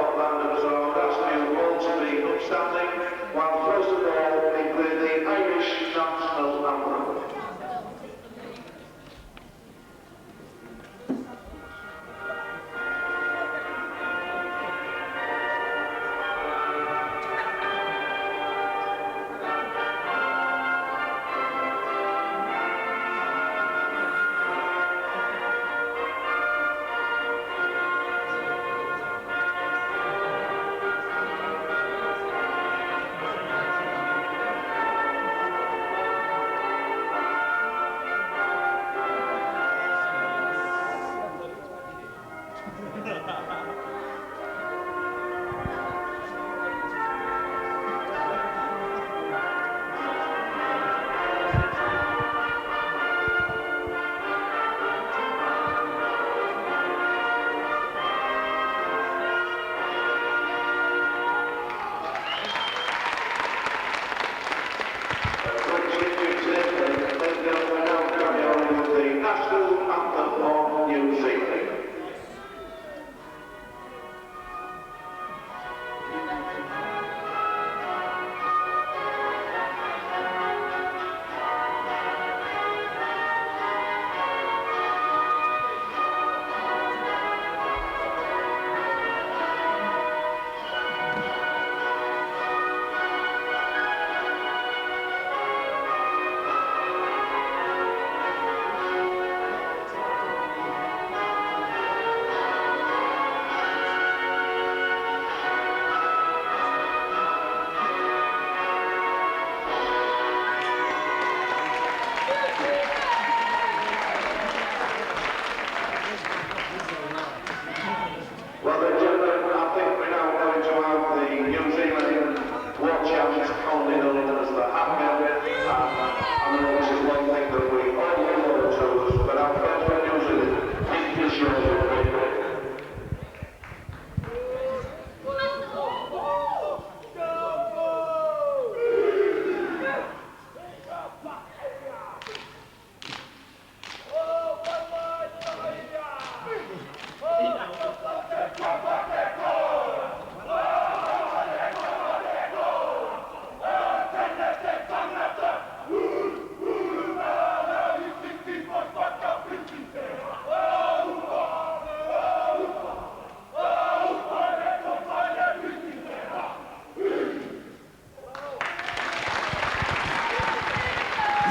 Scotland, so that's the ball to be upstanding, while first of all we play the Irish national anthem.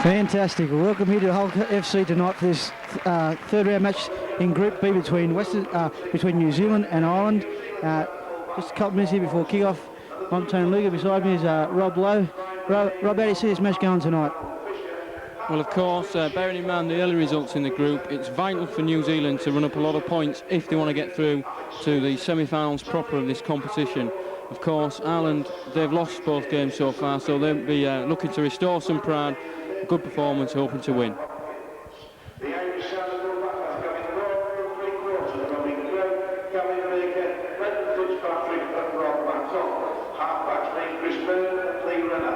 Fantastic. Welcome here to Hull FC tonight for this third round match in Group B between New Zealand and Ireland. Just a couple of minutes here before kick-off. I'm Tony Luger. Beside me is Rob Lowe. Rob, how do you see this match going tonight? Well, of course, bearing in mind the early results in the group, it's vital for New Zealand to run up a lot of points if they want to get through to the semi-finals proper of this competition. Of course, Ireland, they've lost both games so far, so they'll be looking to restore some pride. Good performance, hoping to win. The Irish side of the back are coming forward, 3 quarters, running Greg, Gavin Baker, Brendan Fitzpatrick and Rob Maxon. Half-backs being Chris Byrne and Lee Renner.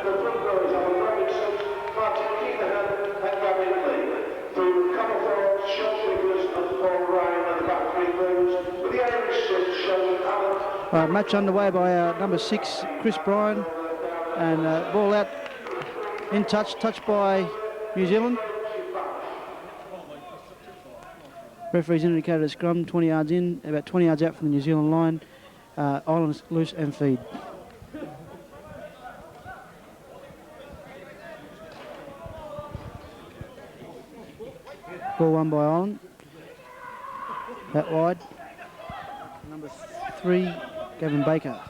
The front row is Alan Robinson, Martin Keithahan and Gavin Lee. Through Comerford, Sean Nicholas and Paul Ryan at the back 3 rows, with the Irish subs showing Alan. Match underway by number 6, Chris Bryan, and ball out. In touch by New Zealand. Referee's indicated a scrum, 20 yards in, about 20 yards out from the New Zealand line. Ireland loose and feed. Ball won by Ireland. Out wide. Number 3, Gavin Baker.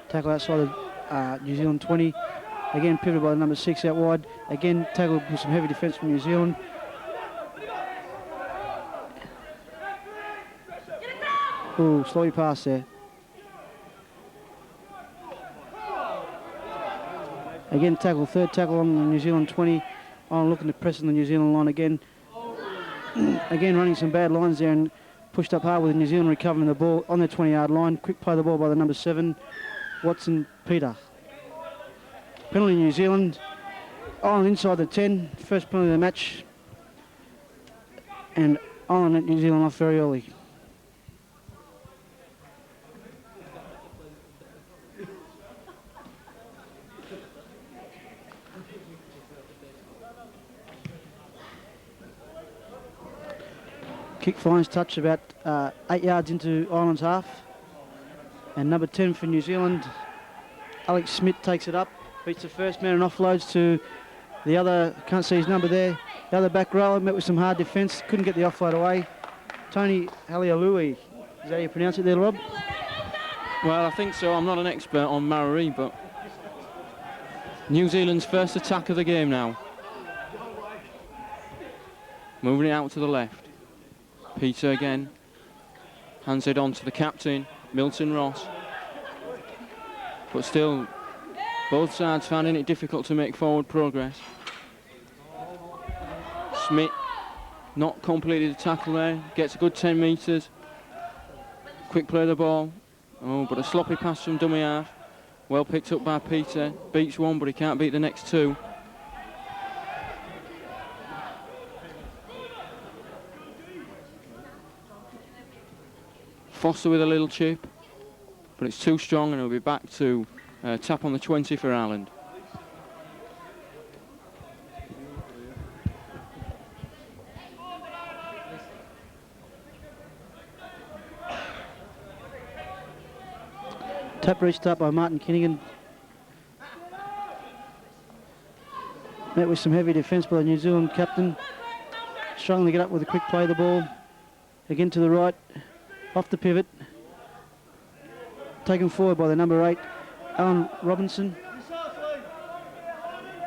Tackle outside of New Zealand 20. Again, pivoted by the number 6 out wide. Again, tackled with some heavy defence from New Zealand. Ooh, sloppy pass there. Again, tackle, third tackle on the New Zealand 20. On looking to press on the New Zealand line again. Again, running some bad lines there and pushed up hard with New Zealand recovering the ball on the 20-yard line. Quick play the ball by the number 7, Watson Peter. Penalty New Zealand. Ireland inside the 10. First penalty of the match. And Ireland let New Zealand off very early. Kick finds touch about 8 yards into Ireland's half. And number 10 for New Zealand, Alex Smith takes it up, beats the first man and offloads to the other, can't see his number there, the other back rower, met with some hard defence, couldn't get the offload away. Tony Halifax, is that how you pronounce it there, Rob? Well, I think so. I'm not an expert on Maori, but New Zealand's first attack of the game now. Moving it out to the left. Peter again. Hands it on to the captain, Milton Ross. But still, both sides finding it difficult to make forward progress. Smith not completed the tackle there. Gets a good 10 metres. Quick play of the ball. Oh, but a sloppy pass from dummy half. Well picked up by Peter. Beats one, but he can't beat the next two. Foster with a little chip, but it's too strong, and he'll be back to tap on the 20 for Ireland. Tap reached up by Martin Kinnigan. Met with some heavy defence by the New Zealand captain. Struggling to get up with a quick play of the ball. Again to the right, off the pivot. Taken forward by the number 8, Alan Robinson.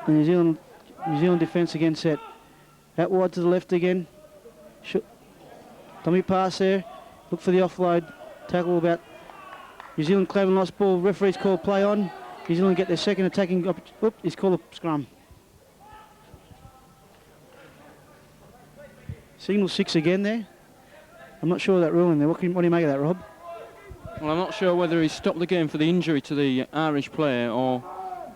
The New Zealand defence again set. Out wide to the left again. Dummy pass there. Look for the offload. Tackle about New Zealand claiming lost ball. Referee's called play on. New Zealand get their second attacking opportunity. He's called a scrum. Signal 6 again there. I'm not sure of that ruling there. What do you make of that, Rob? Well, I'm not sure whether he's stopped the game for the injury to the Irish player or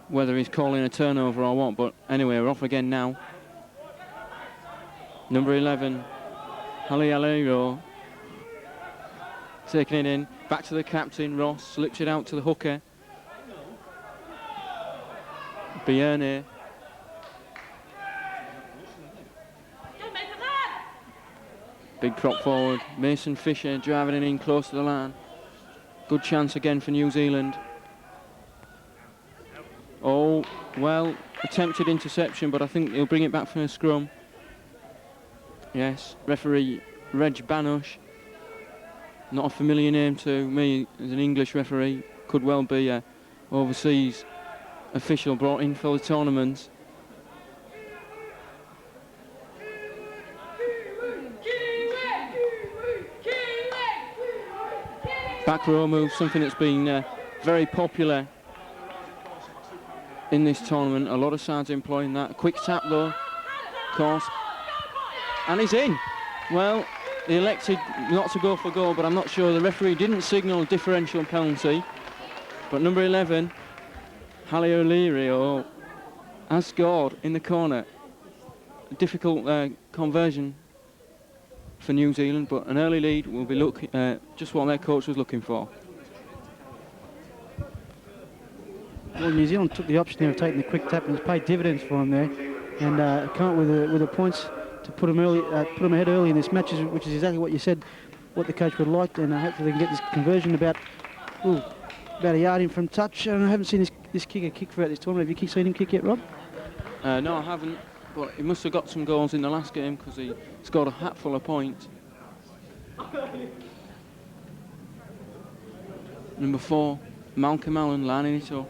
whether he's calling a turnover or what, but anyway, we're off again now. Number 11, Halifax, taking it in. Back to the captain, Ross, slips it out to the hooker. Bierne. Big prop forward, Mason Fisher driving it in close to the line. Good chance again for New Zealand. Oh, well, attempted interception, but I think he'll bring it back from a scrum. Yes, referee Reg Banush. Not a familiar name to me as an English referee. Could well be an overseas official brought in for the tournament. Back row move, something that's been very popular in this tournament. A lot of sides employing that. Quick tap though, of course. And he's in. Well, he elected not to go for goal, but I'm not sure. The referee didn't signal a differential penalty. But number 11, Halle O'Leary, has scored in the corner. A difficult conversion for New Zealand, but an early lead will be just what their coach was looking for. Well, New Zealand took the option there of taking the quick tap, and it's paid dividends for them there, and come up with the points to put them ahead early in this match, which is exactly what you said, what the coach would like, and hopefully they can get this conversion about a yard in from touch. And I haven't seen this kicker kick throughout this tournament. Have you seen him kick yet, Rob? No, I haven't, but he must have got some goals in the last game because he scored a hatful of points. Number 4, Malcolm Allen lining it up.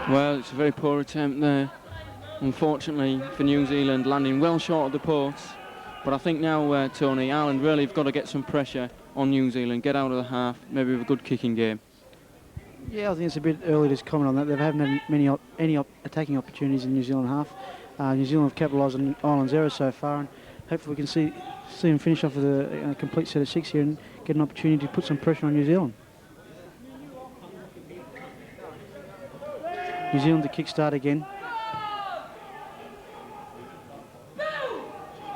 Well, it's a very poor attempt there, unfortunately for New Zealand, landing well short of the post. But I think now, Tony, Ireland really have got to get some pressure on New Zealand, get out of the half, maybe with a good kicking game. Yeah, I think it's a bit early to comment on that. They haven't had any attacking opportunities in New Zealand half. New Zealand have capitalised on Ireland's errors so far, and hopefully we can see them finish off with a complete set of 6 here and get an opportunity to put some pressure on New Zealand. New Zealand to kick-start again.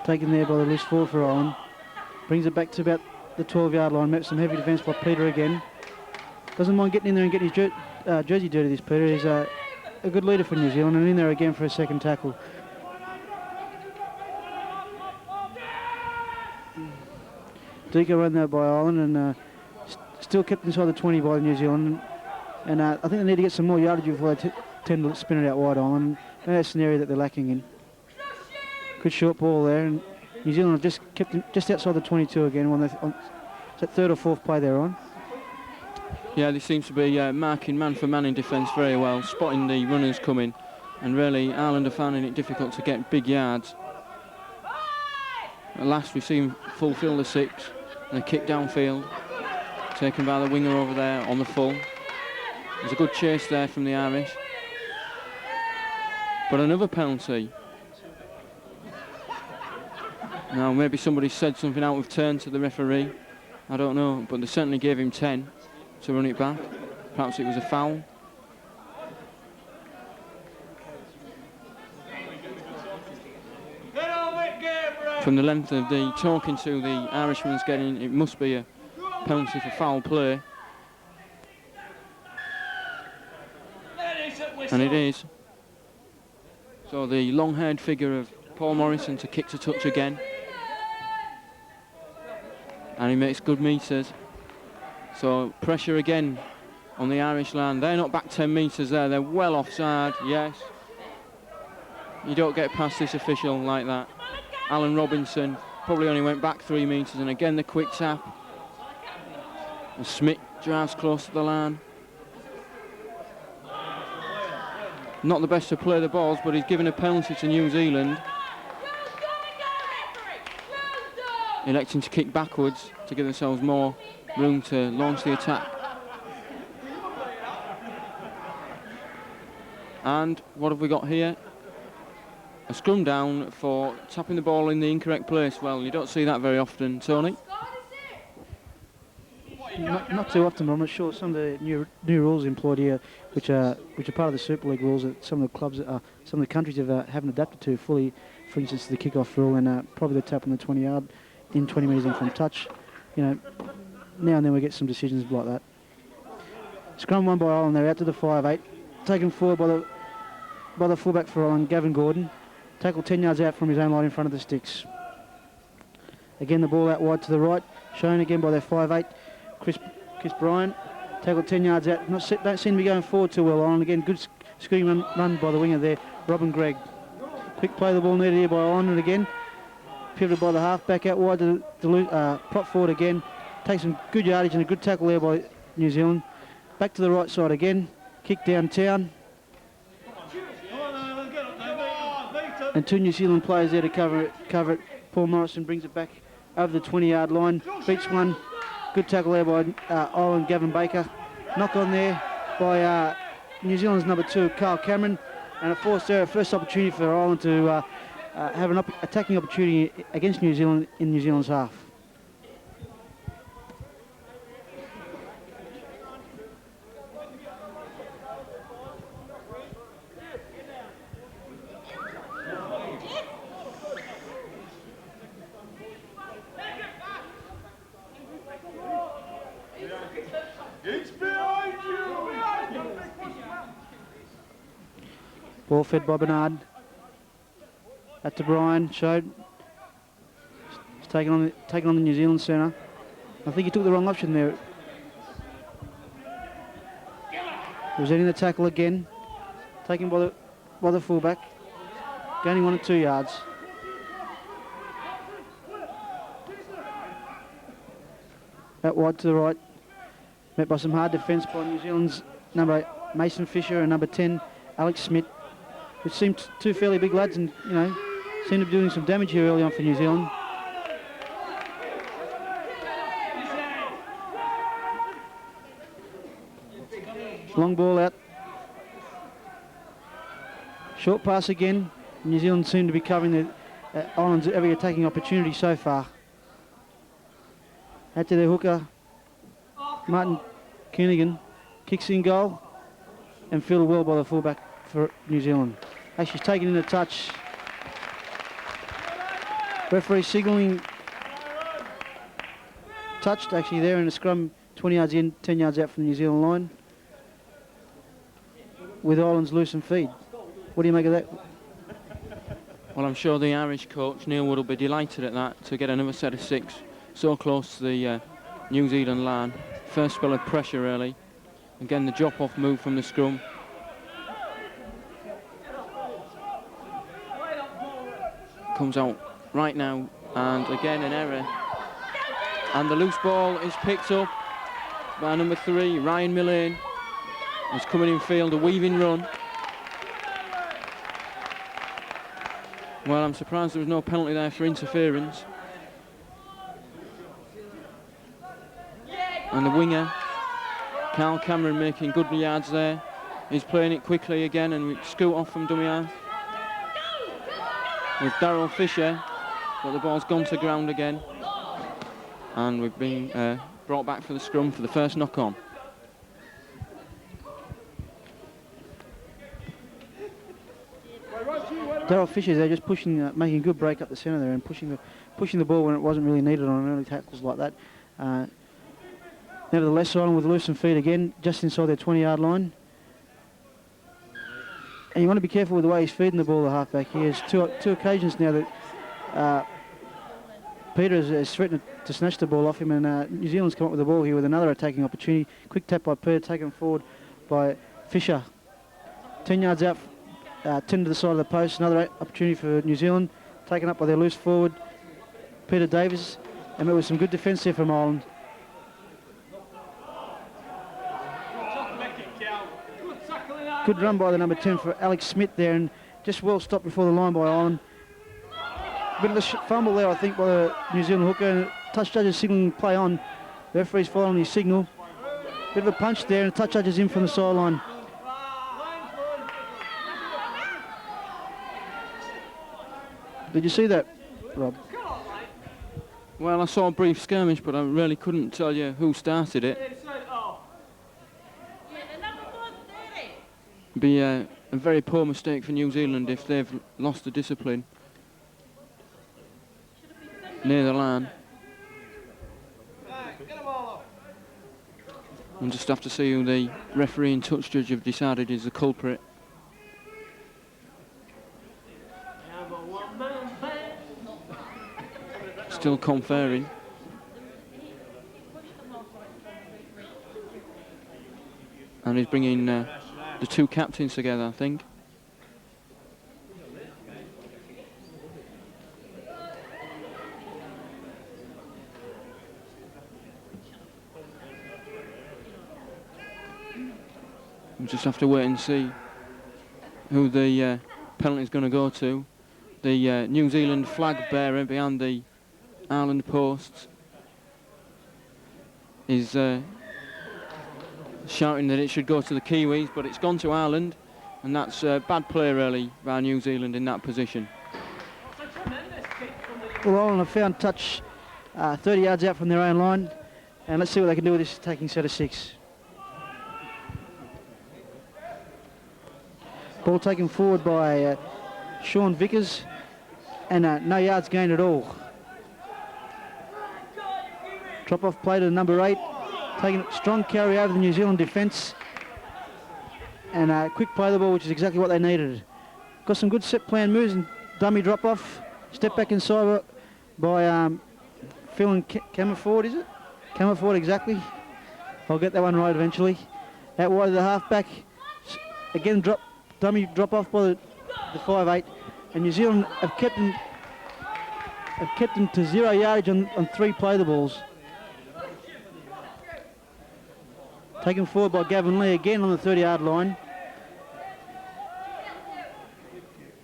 taken there by the loose forward for Ireland. Brings it back to about the 12-yard line. Met some heavy defence by Peter again. Doesn't mind getting in there and getting his jersey dirty, this Peter. He's a good leader for New Zealand, and in there again for a second tackle. Deco run there by Ireland, and still kept inside the 20 by New Zealand. And I think they need to get some more yardage before they tend to spin it out wide, Ireland. And that's an area that they're lacking in. Good short ball there, and New Zealand have just kept him just outside the 22 again. Is that third or fourth play they're on? Yeah, they seem to be marking man for man in defence very well, spotting the runners coming, and really Ireland are finding it difficult to get big yards. At last we've seen fulfil the 6, and a kick downfield, taken by the winger over there on the full. There's a good chase there from the Irish. But another penalty. Now maybe somebody said something out of turn to the referee. I don't know, but they certainly gave him 10 to run it back. Perhaps it was a foul. From the length of the talking to the Irishman's getting, it must be a penalty for foul play. And it is. So the long-haired figure of Paul Morrison to kick to touch again. And he makes good meters. So pressure again on the Irish line. They're not back 10 metres there, they're well offside, yes. You don't get past this official like that. Alan Robinson probably only went back 3 metres, and again the quick tap. And Smith drives close to the line. Not the best to play the balls, but he's given a penalty to New Zealand. Electing to kick backwards to give themselves more room to launch the attack. And what have we got here? A scrum down for tapping the ball in the incorrect place. Well, you don't see that very often, Tony. Not too often, but I'm not sure. Some of the new rules employed here, which are part of the Super League rules that some of the clubs, some of the countries haven't adapted to fully. For instance, the kick-off rule and probably the tap on the 20-yard, in 20 metres in from touch. You know, now and then we get some decisions like that. Scrum won by Ireland. They're out to the 5-8, taken forward by the fullback for Ireland, Gavin Gordon. Tackle 10 yards out from his own line in front of the sticks. Again, the ball out wide to the right, shown again by their 5'8", Chris Bryan. Tackle 10 yards out. Don't seem to be going forward too well, Ireland. Again, good screen run by the winger there, Robin Gregg. Quick play the ball needed here by Ireland, and again, pivoted by the half, back out wide to prop forward again. Takes some good yardage and a good tackle there by New Zealand. Back to the right side again, kick downtown. And 2 New Zealand players there to cover it. Paul Morrison brings it back over the 20-yard line, beats one. Good tackle there by Ireland, Gavin Baker. Knock on there by New Zealand's number 2, Carl Cameron. And a forced error, first opportunity for Ireland to have an attacking opportunity against New Zealand in New Zealand's half. Ball fed by Bernard. That to Bryan, showed. He's taken on the New Zealand centre. I think he took the wrong option there. Presenting the tackle again. Taken by the fullback. Gaining 1 or 2 yards. Out wide to the right. Met by some hard defence by New Zealand's number 8, Mason Fisher, and number 10, Alex Smith, which seemed 2 fairly big lads, and seemed to be doing some damage here early on for New Zealand. Long ball out. Short pass again. New Zealand seem to be covering the Ireland's every attacking opportunity so far. Out to their hooker, Martin Keenan, kicks in goal and fielded well by the fullback for New Zealand. Actually, he's taken in a touch. Referee signalling touched actually there in the scrum, 20 yards in, 10 yards out from the New Zealand line, with Ireland's loosened feed. What do you make of that? Well, I'm sure the Irish coach, Neil Wood, will be delighted at that, to get another set of 6 so close to the New Zealand line. First spell of pressure, really. Again, the drop-off move from the scrum. Comes out right now, and again an error. And the loose ball is picked up by number 3, Ryan Millane. He's coming in field, a weaving run. Well, I'm surprised there was no penalty there for interference. And the winger, Carl Cameron, making good yards there. He's playing it quickly again, and we scoot off from dummy half. With Darryl Fisher, but the ball's gone to ground again. And we've been brought back for the scrum for the first knock-on. Darryl Fisher there just pushing, making a good break up the centre there and pushing the ball when it wasn't really needed on early tackles like that. Nevertheless, Ireland with loosened feet again, just inside their 20-yard line. And you want to be careful with the way he's feeding the ball, the halfback. He has two occasions now that Peter has threatened to snatch the ball off him, and New Zealand's come up with the ball here with another attacking opportunity. Quick tap by Peter, taken forward by Fisher. 10 yards out, 10 to the side of the post. Another opportunity for New Zealand, taken up by their loose forward, Peter Davis, and there was some good defence there from Ireland. Good run by the number 10 for Alex Smith there, and just well stopped before the line by Ireland. Bit of a fumble there, I think, by the New Zealand hooker, and touch judges signalling play on. The referee's following his signal. Bit of a punch there, and touch judges in from the sideline. Did you see that, Rob? Well, I saw a brief skirmish, but I really couldn't tell you who started it. Be a very poor mistake for New Zealand if they've lost the discipline near the line. We'll just have to see who the referee and touch judge have decided is the culprit. Still conferring. And he's bringing the two captains together, I think. We'll just have to wait and see who the penalty is going to go to. The New Zealand flag bearer behind the Ireland posts is shouting that it should go to the Kiwis, but it's gone to Ireland, and that's bad play really by New Zealand in that position. Well, Ireland have found touch 30 yards out from their own line, and let's see what they can do with this attacking set of 6. Ball taken forward by Sean Vickers, and no yards gained at all. Drop off play to number 8, taking a strong carry over the New Zealand defence, and a quick play of the ball, which is exactly what they needed. Got some good set plan moves and dummy drop off. Step back inside by Phil and Camerford, is it? Camerford, exactly. I'll get that one right eventually. Out wide of the halfback. Again, dummy drop off by the 5'8", and New Zealand have kept them to 0 yardage on 3 play the balls. Taken forward by Gavin Lee again on the 30-yard line.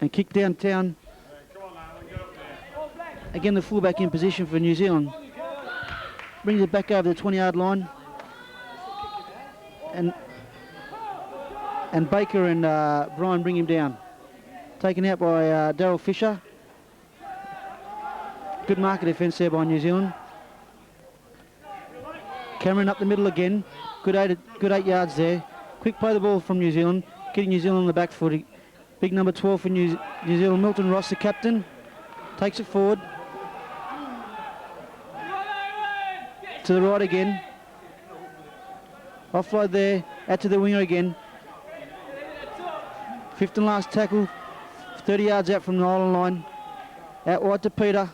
And kicked downtown. Again, the fullback in position for New Zealand. Brings it back over the 20-yard line. And Baker and Brian bring him down. Taken out by Darryl Fisher. Good marker defence there by New Zealand. Cameron up the middle again. Good 8 yards there. Quick play the ball from New Zealand. Getting New Zealand on the back foot. Big number 12 for New Zealand, Milton Ross, the captain. Takes it forward. to the right again. Offload there, out to the winger again. Fifth and last tackle, 30 yards out from the Island line. Out wide to Peter,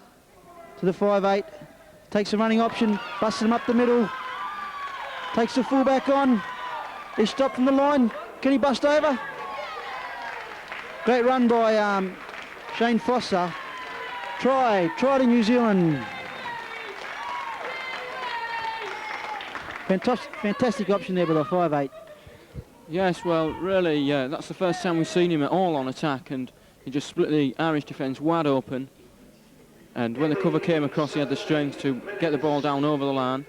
to the 5'8". Takes a running option, busts him up the middle. Takes the fullback on. He's stopped from the line. Can he bust over? Great run by Shane Foster. Try to New Zealand. Fantastic option there with a 5'8". Yes, well, really, that's the first time we've seen him at all on attack, and he just split the Irish defence wide open. And when the cover came across, he had the strength to get the ball down over the line.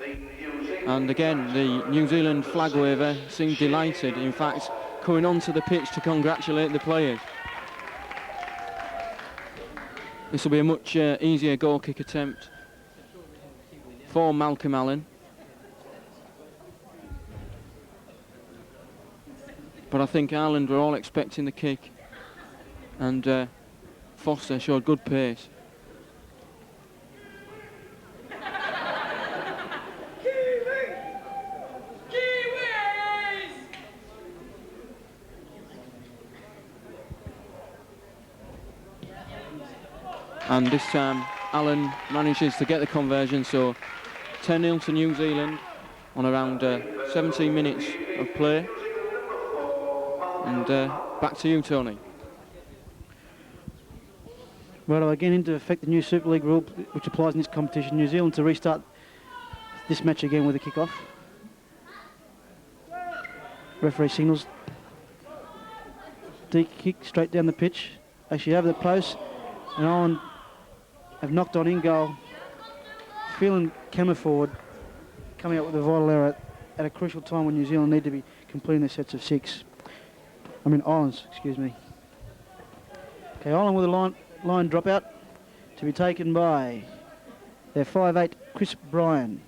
And again, the New Zealand flag waver seemed delighted, in fact, coming onto the pitch to congratulate the players. This will be a much easier goal kick attempt for Malcolm Allen. But I think Ireland were all expecting the kick, and Foster showed good pace. And this time Allen manages to get the conversion, so 10-0 to New Zealand on around 17 minutes of play. And back to you, Tony. Well, again, into effect the new Super League rule which applies in this competition. New Zealand to restart this match again with a kick-off. Referee signals. Deep kick straight down the pitch. Actually over the post, and Ireland have knocked on in goal. Feeling camera forward, coming up with a vital error at a crucial time when New Zealand need to be completing their sets of 6. Islands, excuse me. Okay, Ireland with a line drop out to be taken by their 5'8", Chris Bryan.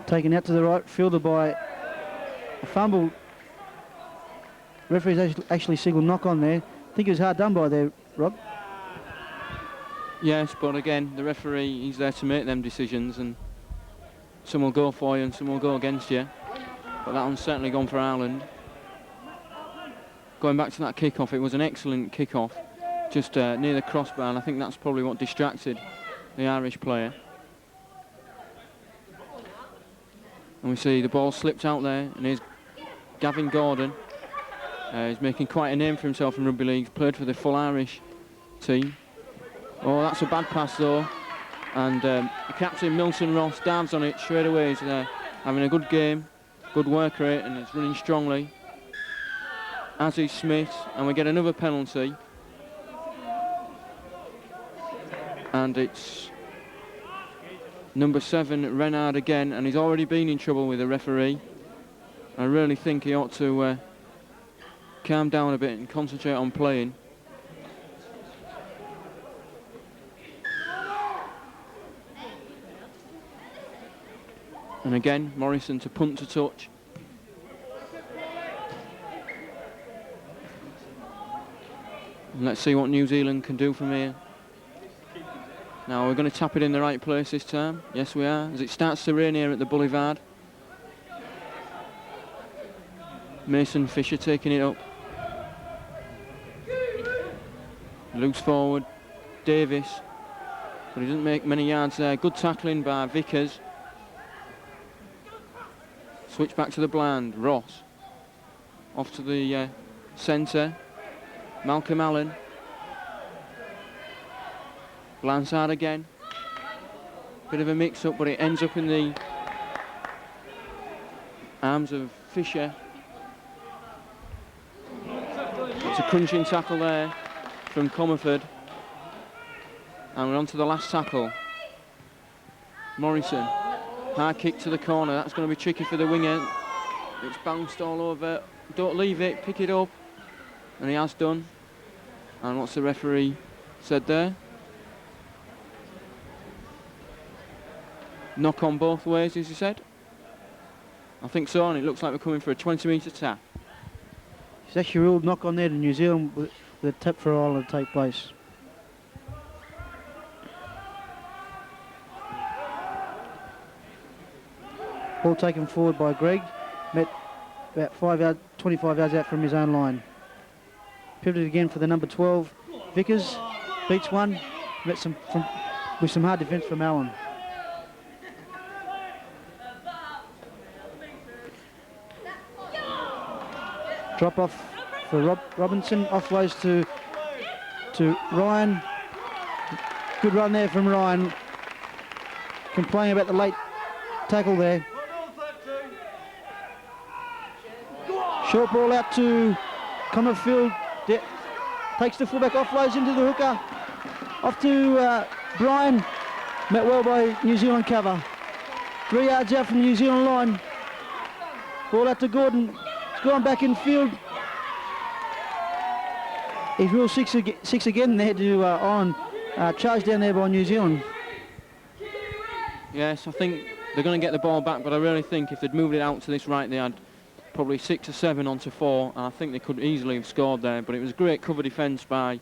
Taken out to the right, fielded by a fumble. Referee's actually signalled knock on there. I think it was hard done by there, Rob. Yes, but again, the referee, he's there to make them decisions, and some will go for you and some will go against you. But that one's certainly gone for Ireland. Going back to that kick-off, it was an excellent kick-off, just near the crossbar, and I think that's probably what distracted the Irish player. And we see the ball slipped out there, and here's Gavin Gordon. He's making quite a name for himself in rugby league, played for the full Irish team. Oh, that's a bad pass though. And the captain, Milton Ross, dives on it straight away. He's having a good game, good work rate, and he's running strongly. As is Smith, and we get another penalty. And it's number 7, Renard again, and he's already been in trouble with the referee. I really think he ought to calm down a bit and concentrate on playing. And again, Morrison to punt to touch. And let's see what New Zealand can do from here. Now we're going to tap it in the right place this time. Yes, we are. As it starts to rain here at the Boulevard. Mason Fisher taking it up. Loose forward, Davis. But he doesn't make many yards there. Good tackling by Vickers. Switch back to the blind, Ross. Off to the centre, Malcolm Allen. Blindside again. Bit of a mix-up, but it ends up in the arms of Fisher. It's a crunching tackle there from Comerford. And we're on to the last tackle. Morrison. High kick to the corner, that's going to be tricky for the winger. It's bounced all over. Don't leave it, pick it up. And he has done. And what's the referee said there? Knock on both ways, as he said. I think so, and it looks like we're coming for a 20-metre tap. He's actually ruled knock on there to New Zealand with a tap for Ireland to take place. Ball taken forward by Greg. Met about 25 yards out from his own line. Pivoted again for the number 12. Vickers beats one. Met with some hard defence from Allen. Drop off for Robinson. Offloads to Ryan. Good run there from Ryan. Complaining about the late tackle there. Short ball out to Commonfield. Takes the fullback, offloads into the hooker. Off to Brian. Met well by New Zealand cover. 3 yards out from the New Zealand line. Ball out to Gordon. It's gone back in field. He's rule six again there to on. Charged down there by New Zealand. Yes, I think they're going to get the ball back, but I really think if they'd moved it out to this right, they had probably 6 or 7 onto 4, and I think they could easily have scored there. But it was great cover defence by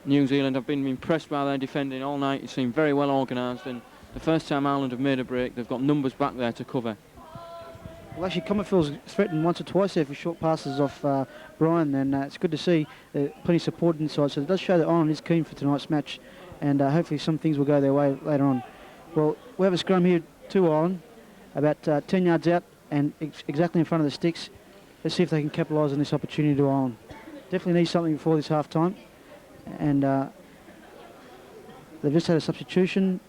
New Zealand. I've been impressed by their defending all night. It seemed very well organised, and the first time Ireland have made a break, they've got numbers back there to cover. Well, actually, Commonfield's threatened once or twice there for short passes off Brian, and it's good to see plenty of support inside. So it does show that Ireland is keen for tonight's match, and hopefully some things will go their way later on. Well, we have a scrum here to Ireland, about 10 yards out and exactly in front of the sticks. Let's see if they can capitalise on this opportunity to Ireland. Definitely need something before this half time, and they've just had a substitution.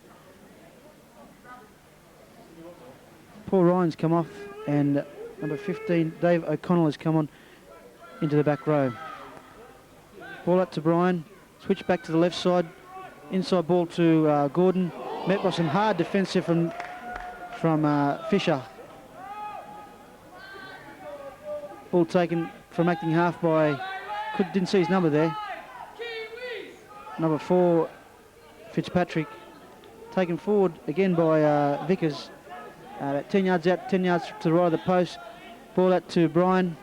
Paul Ryan's come off, and number 15, Dave O'Connell, has come on into the back row. Ball up to Brian, switch back to the left side, inside ball to Gordon, met by some hard defence here from Fisher. Ball taken from acting half by, didn't see his number there, number 4, Fitzpatrick. Taken forward again by Vickers. About 10 yards out, 10 yards to the right of the post. Ball out to Brian.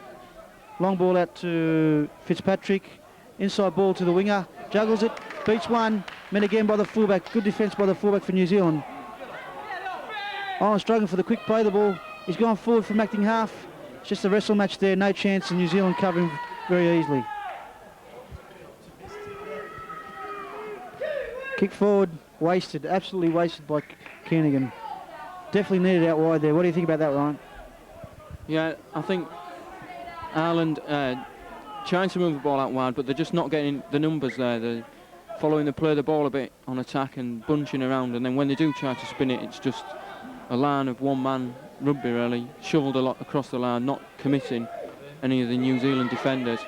Long ball out to Fitzpatrick. Inside ball to the winger. Juggles it. Beats one. Met again by the fullback. Good defence by the fullback for New Zealand. Struggling for the quick play. The ball is gone forward from acting half. It's just a wrestle match there. No chance, and New Zealand covering very easily. Kick forward. Wasted. Absolutely wasted by Keenan. Definitely needed out wide there. What do you think about that, Ryan? Yeah, I think Ireland trying to move the ball out wide, but they're just not getting the numbers there. They're following the play of the ball a bit on attack and bunching around, and then when they do try to spin it, it's just a line of one-man rugby, really. Shoveled a lot across the line, not committing any of the New Zealand defenders.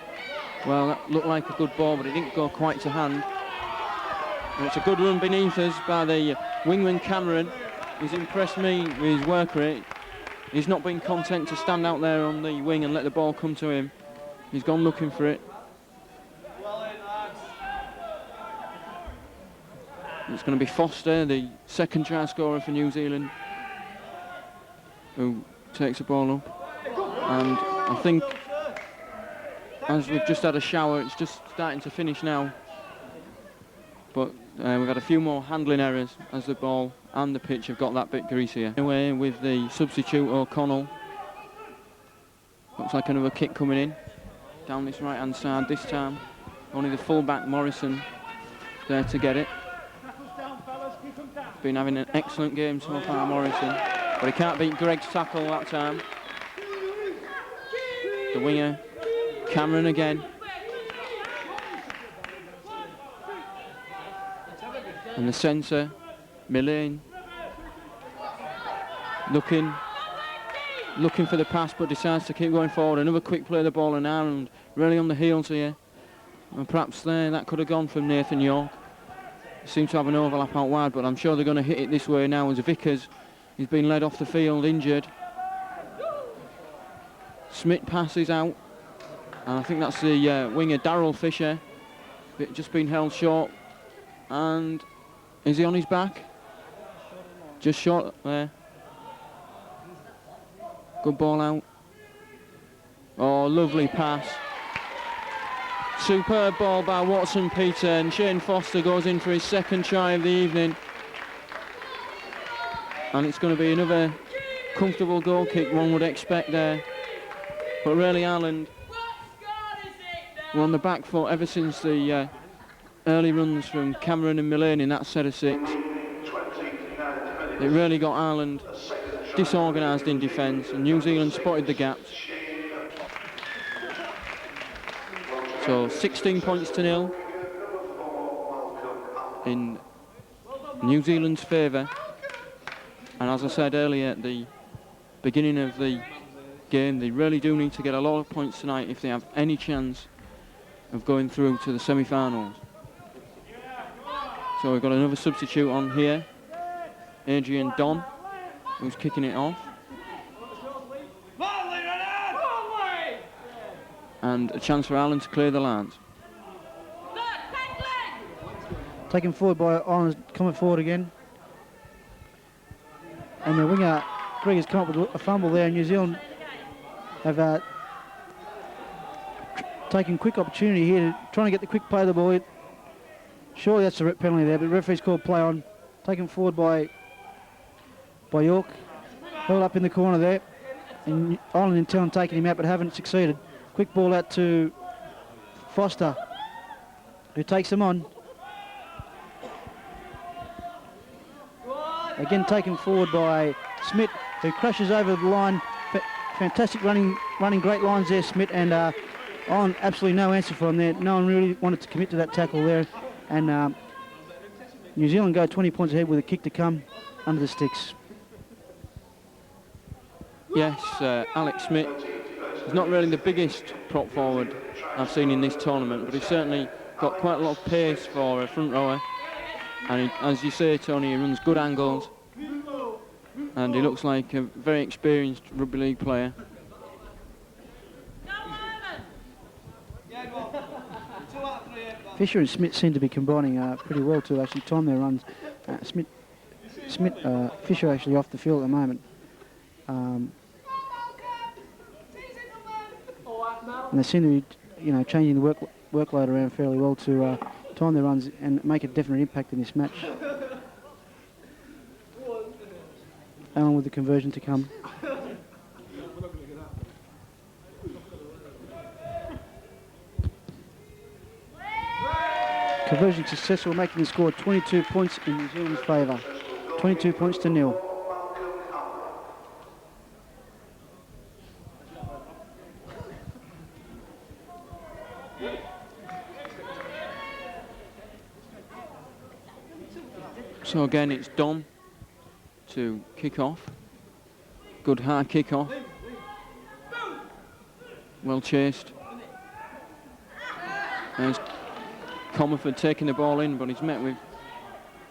Well, that looked like a good ball, but it didn't go quite to hand. And it's a good run beneath us by the wingman Cameron. He's impressed me with his work rate. He's not been content to stand out there on the wing and let the ball come to him. He's gone looking for it. It's going to be Foster, the second try scorer for New Zealand, who takes the ball up. And I think, as we've just had a shower, it's just starting to finish now. But we've had a few more handling errors as the ball and the pitch have got that bit greasier. Away with the substitute O'Connell. Looks like another kick coming in down this right hand side this time. Only the fullback Morrison there to get it. Been having an excellent game so far, Morrison, but he can't beat Greg's tackle that time. The winger Cameron again. And the centre, Millane, looking for the pass, but decides to keep going forward. Another quick play of the ball, and Ireland really on the heels here. And perhaps there that could have gone from Nathan York. Seems to have an overlap out wide, but I'm sure they're going to hit it this way now as Vickers. He's been led off the field, injured. Smith passes out, and I think that's the winger Darryl Fisher, just been held short. And is he on his back? Just short there. Good ball out. Oh, lovely pass. Superb ball by Watson Peter, and Shane Foster goes in for his second try of the evening. And it's going to be another comfortable goal kick, one would expect there. But really, Ireland were on the back foot ever since the early runs from Cameron and Mullane in that set of 6. It really got Ireland disorganised in defence, and New Zealand spotted the gaps. So 16 points to 0 in New Zealand's favour. And as I said earlier at the beginning of the game, they really do need to get a lot of points tonight if they have any chance of going through to the semi-finals. So we've got another substitute on here, Adrian Don, who's kicking it off. And a chance for Ireland to clear the lines. Taken forward by Ireland, coming forward again. And the winger, Greg, has come up with a fumble there. New Zealand have taken quick opportunity here, to trying to get the quick play of the ball. Surely that's a penalty there, but the referee's called play on. Taken forward by York. Held up in the corner there. And Ireland intent on taking him out, but haven't succeeded. Quick ball out to Foster, who takes them on. Again taken forward by Smith, who crashes over the line. Fantastic running great lines there, Smith, and on absolutely no answer for him there. No one really wanted to commit to that tackle there, and New Zealand go 20 points ahead with a kick to come under the sticks. Yes, Alex Smith is not really the biggest prop forward I've seen in this tournament, but he's certainly got quite a lot of pace for a front rower. And he, as you say, Tony, he runs good angles, and he looks like a very experienced rugby league player. Fisher and Smith seem to be combining pretty well to actually time their runs. Fisher actually off the field at the moment. And they seem to be, changing the workload around fairly well to time their runs and make a definite impact in this match. Allen with the conversion to come. Conversion successful, making the score 22 points in New Zealand's favour. 22 points to 0. So again, it's Dom to kick off. Good hard kick off. Well chased. There's Comerford taking the ball in, but he's met with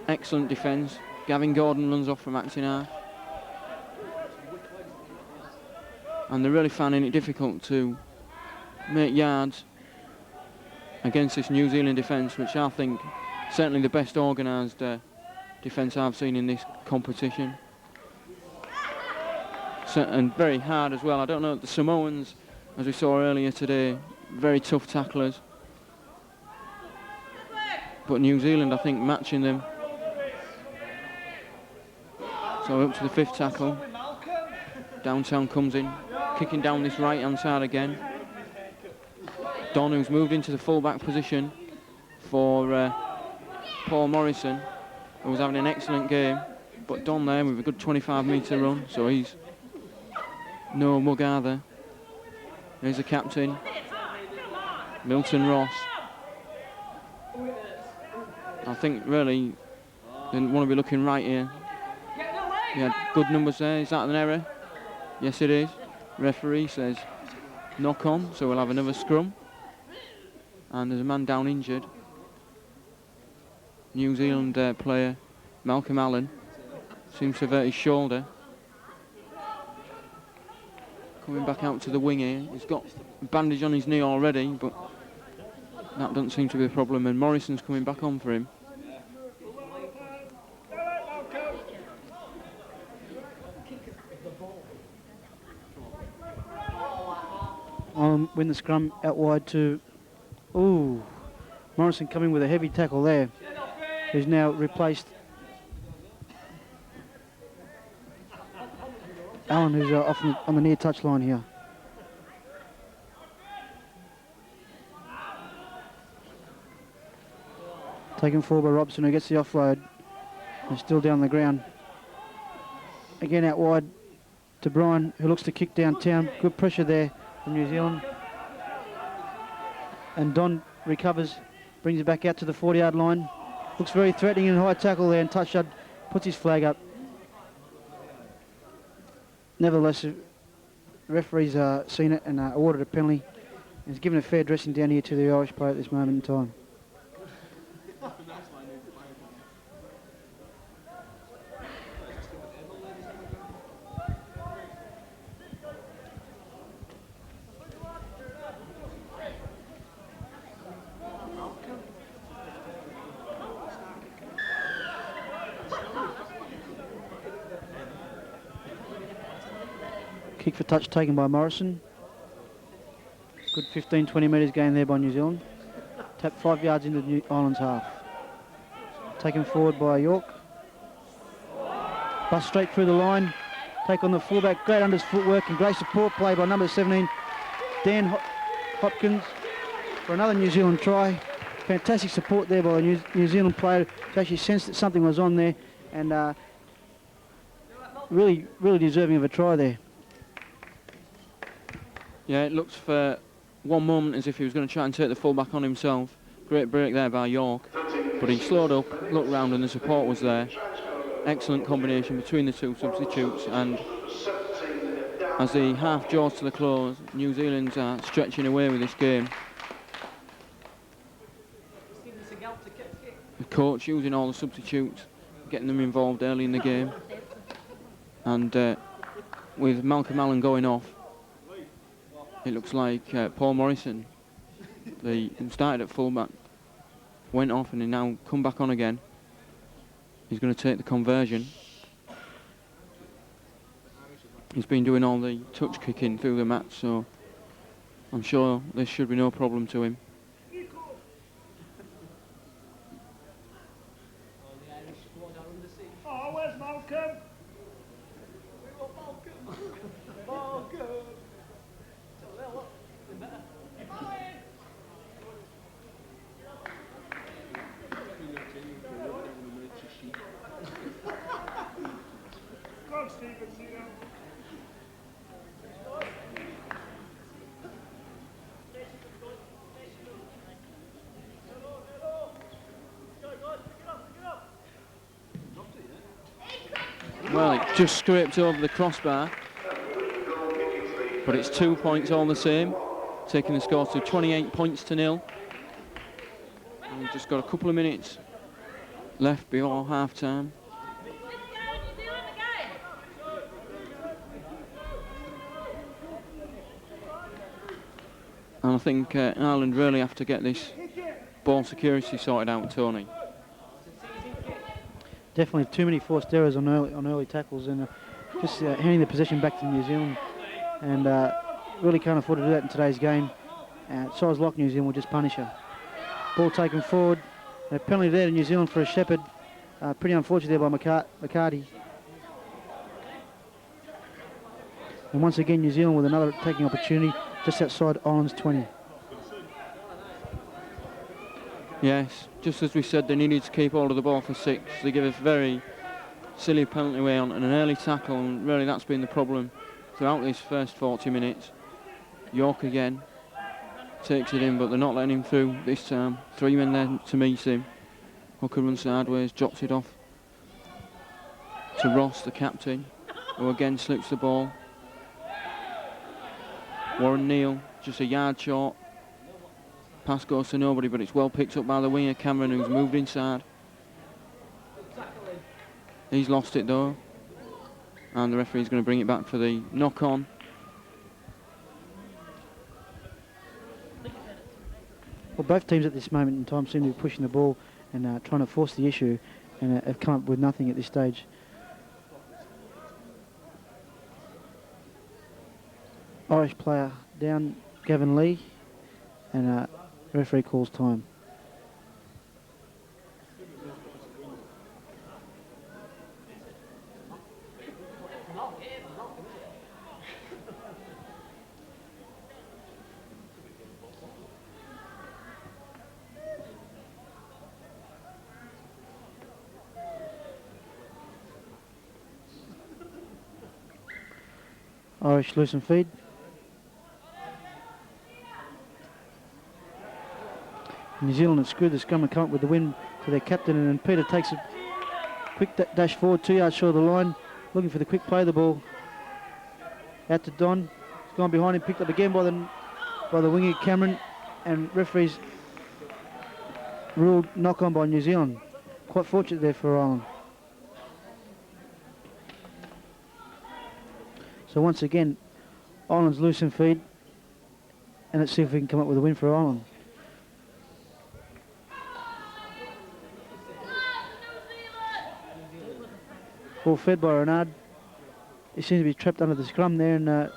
excellent defence. Gavin Gordon runs off from acting half. And they're really finding it difficult to make yards against this New Zealand defence, which I think certainly the best organised defence I've seen in this competition. So, and very hard as well. I don't know, the Samoans, as we saw earlier today, very tough tacklers. But New Zealand, I think, matching them. So up to the 5th tackle. Downtown comes in, kicking down this right-hand side again. Don, who's moved into the full-back position for Paul Morrison, who was having an excellent game. But Don there with a good 25-metre run, so he's no mug either. There's the captain, Milton Ross. I think really they want to be looking right here. He had good numbers there. Is that an error? Yes, it is. Referee says knock on, so we'll have another scrum. And there's a man down injured. New Zealand player Malcolm Allen seems to have hurt his shoulder. Coming back out to the wing here. He's got a bandage on his knee already, but that doesn't seem to be a problem. And Morrison's coming back on for him. Win the scrum out wide to... Ooh, Morrison coming with a heavy tackle there. He's now replaced Allen, who's off on the near touch line here. Taken forward by Robson, who gets the offload. And still down the ground. Again out wide to Brian, who looks to kick downtown. Good pressure there from New Zealand. And Don recovers, brings it back out to the 40-yard line. Looks very threatening and high tackle there, and Touchard puts his flag up. Nevertheless, the referee's seen it and awarded a penalty. He's given a fair dressing down here to the Irish player at this moment in time. Kick for touch taken by Morrison. Good 15-20 metres gain there by New Zealand. Tapped 5 yards into New Ireland's half. Taken forward by York. Bust straight through the line. Take on the fullback. Great unders footwork and great support play by number 17, Dan Hopkins, for another New Zealand try. Fantastic support there by a New Zealand player to actually sense that something was on there, and really deserving of a try there. Yeah, it looks for one moment as if he was going to try and take the fullback on himself. Great break there by York, but he slowed up, looked round, and the support was there. Excellent combination between the two substitutes, and as the half draws to the close, New Zealand's stretching away with this game. The coach using all the substitutes, getting them involved early in the game, and with Malcolm Allen going off, it looks like Paul Morrison, who started at fullback, went off and he now come back on again. He's going to take the conversion. He's been doing all the touch kicking through the match, so I'm sure this should be no problem to him. Oh, where's Malcolm? Malcolm! Go on, Stephen, see you. Well, it just scraped over the crossbar, but it's 2 points all the same, taking the score to 28 points to 0. And we've just got a couple of minutes left before half time. And I think Ireland really have to get this ball security sorted out, Tony. Definitely too many forced errors on early tackles, and just handing the possession back to New Zealand, and really can't afford to do that in today's game. Size like New Zealand will just punish her. Ball taken forward, a penalty there to New Zealand for a Shepherd. Pretty unfortunate there by McCarty. And once again New Zealand with another taking opportunity just outside Ireland's 20. Yes, just as we said, they needed to keep hold of the ball for 6. They give a very silly penalty away on an early tackle, and really that's been the problem throughout this first 40 minutes. York again takes it in, but they're not letting him through this time. 3 men there to meet him. Hooker runs sideways, drops it off to Ross, the captain, who again slips the ball. Warren Neal just a yard short. Pass goes to nobody, but it's well picked up by the winger Cameron, who's moved inside. He's lost it though, and the referee's going to bring it back for the knock-on. Well, both teams at this moment in time seem to be pushing the ball and trying to force the issue, and have come up with nothing at this stage. Irish player down, Gavin Lee, and referee calls time. Irish loose and feed. New Zealand have screwed the scrum and come up with the win to their captain, and then Peter takes a quick dash forward, 2 yards short of the line, looking for the quick play. The ball out to Don. It's gone behind him, picked up again by the winger Cameron, and referees ruled knock on by New Zealand. Quite fortunate there for Ireland. So once again, Ireland's loose and feed, and let's see if we can come up with a win for Ireland. Ball fed by Renard. He seems to be trapped under the scrum there, and the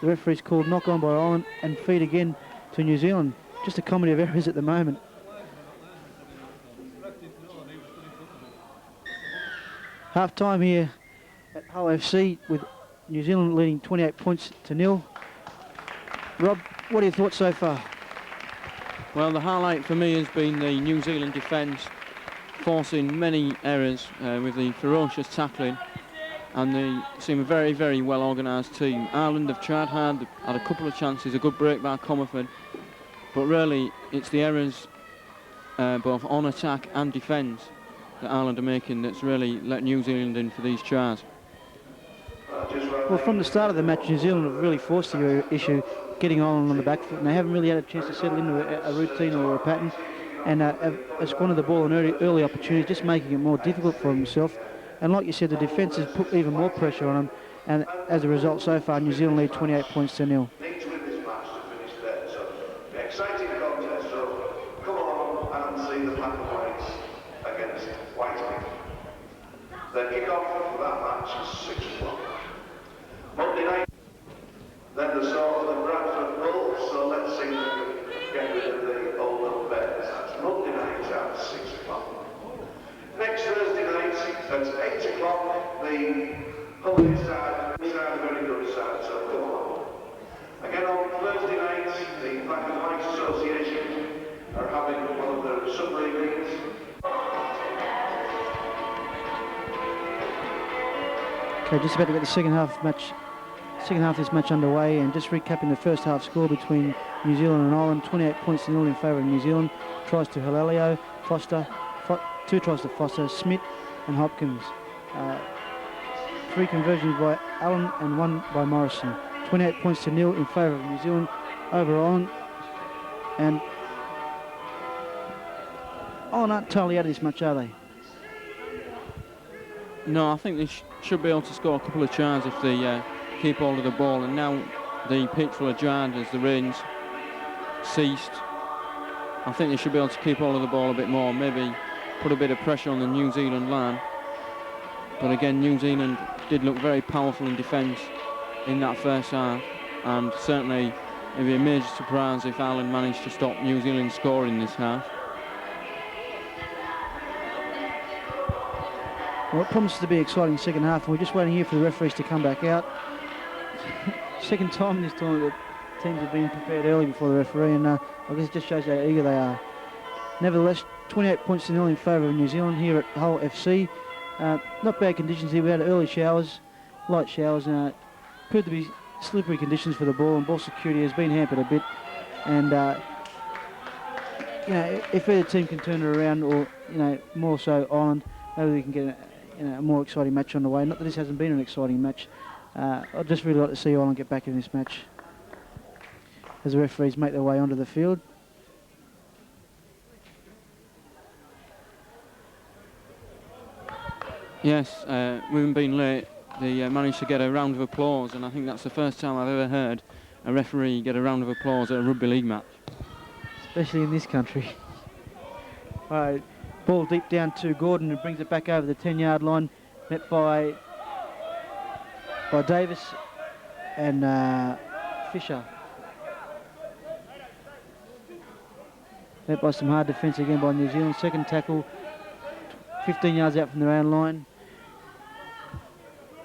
referee's called knock on by Ireland and feed again to New Zealand. Just a comedy of errors at the moment. Half time here at Hull FC with New Zealand leading 28 points to 0. Rob, what are your thoughts so far? Well, the highlight for me has been the New Zealand defence forcing many errors with the ferocious tackling, and they seem a very, very well organised team. Ireland have tried hard, had a couple of chances, a good break by Comerford, but really it's the errors both on attack and defence that Ireland are making that's really let New Zealand in for these tries. Well, from the start of the match, New Zealand have really forced the issue, getting Ireland on the back foot, and they haven't really had a chance to settle into a routine or a pattern, and have squandered the ball in early opportunities, just making it more difficult for himself. And like you said, the defence has put even more pressure on them, and as a result, so far, New Zealand lead 28 points to 0. Need to win this match to finish there. So, exciting contest. So, come on and see the black and whites against Whitby. The kick-off for that match is 6 o'clock. Monday night, then the sort of the Bradford Bulls. So let's see if we can get rid of the old bears. That's Monday night at 6 o'clock. Next Thursday night at 8 o'clock, the Holiday side, a very good side, so come on. Again on Thursday night, the Black and White Association are having one of their Sunday meetings. Okay, just about to get the second half of this match underway, and just recapping the first half score between New Zealand and Ireland. 28 points to 0 in favour of New Zealand. Tries to Hilalio, Foster, 2 tries to Foster, Smith and Hopkins. 3 conversions by Allen and 1 by Morrison. 28 points to 0 in favour of New Zealand over Ireland. And Ireland aren't totally out of this match, are they? No, I think they should be able to score a couple of tries if they keep hold of the ball, and now the pitch will have dried as the rains ceased. I think they should be able to keep hold of the ball a bit more, maybe put a bit of pressure on the New Zealand line. But again, New Zealand did look very powerful in defence in that first half, and certainly it would be a major surprise if Ireland managed to stop New Zealand scoring this half. Well, it promises to be an exciting second half, and we're just waiting here for the referees to come back out. Second time in this tournament that teams have been prepared early before the referee, and I guess it just shows how eager they are. Nevertheless, 28 points to 0 in favour of New Zealand here at Hull FC. Not bad conditions here. We had early showers, light showers, proved to be slippery conditions for the ball, and ball security has been hampered a bit. And you know, if either team can turn it around, or more so Ireland, maybe we can get a more exciting match on the way. Not that this hasn't been an exciting match. I'd just really like to see Ireland get back in this match as the referees make their way onto the field. Yes, we haven't been late. They managed to get a round of applause, and I think that's the first time I've ever heard a referee get a round of applause at a rugby league match. Especially in this country. All right, ball deep down to Gordon, and brings it back over the 10-yard line, met by Davis and Fisher. Met by some hard defence again by New Zealand. Second tackle, 15 yards out from their own line.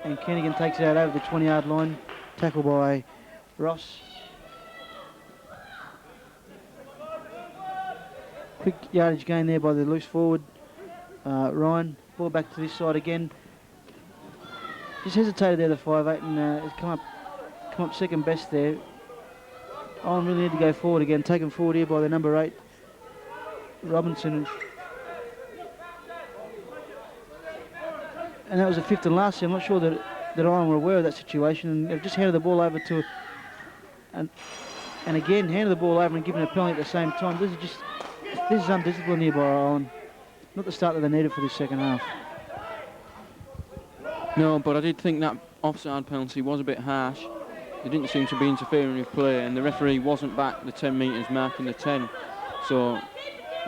And Kennigan takes it out over the 20-yard line. Tackle by Ross. Quick yardage gain there by the loose forward, Ryan. Ball back to this side again. Just hesitated there, the 5'8", and has come up come up second best there. Ireland really need to go forward again, taken forward here by the number 8, Robinson. And that was the 5th and last year. I'm not sure that Ireland were aware of that situation, and they've just handed the ball over to, and again handed the ball over and given a penalty at the same time. This is undisciplined here by Ireland. Not the start that they needed for this second half. No, but I did think that offside penalty was a bit harsh. They didn't seem to be interfering with play, and the referee wasn't back the 10 metres marking the 10. So,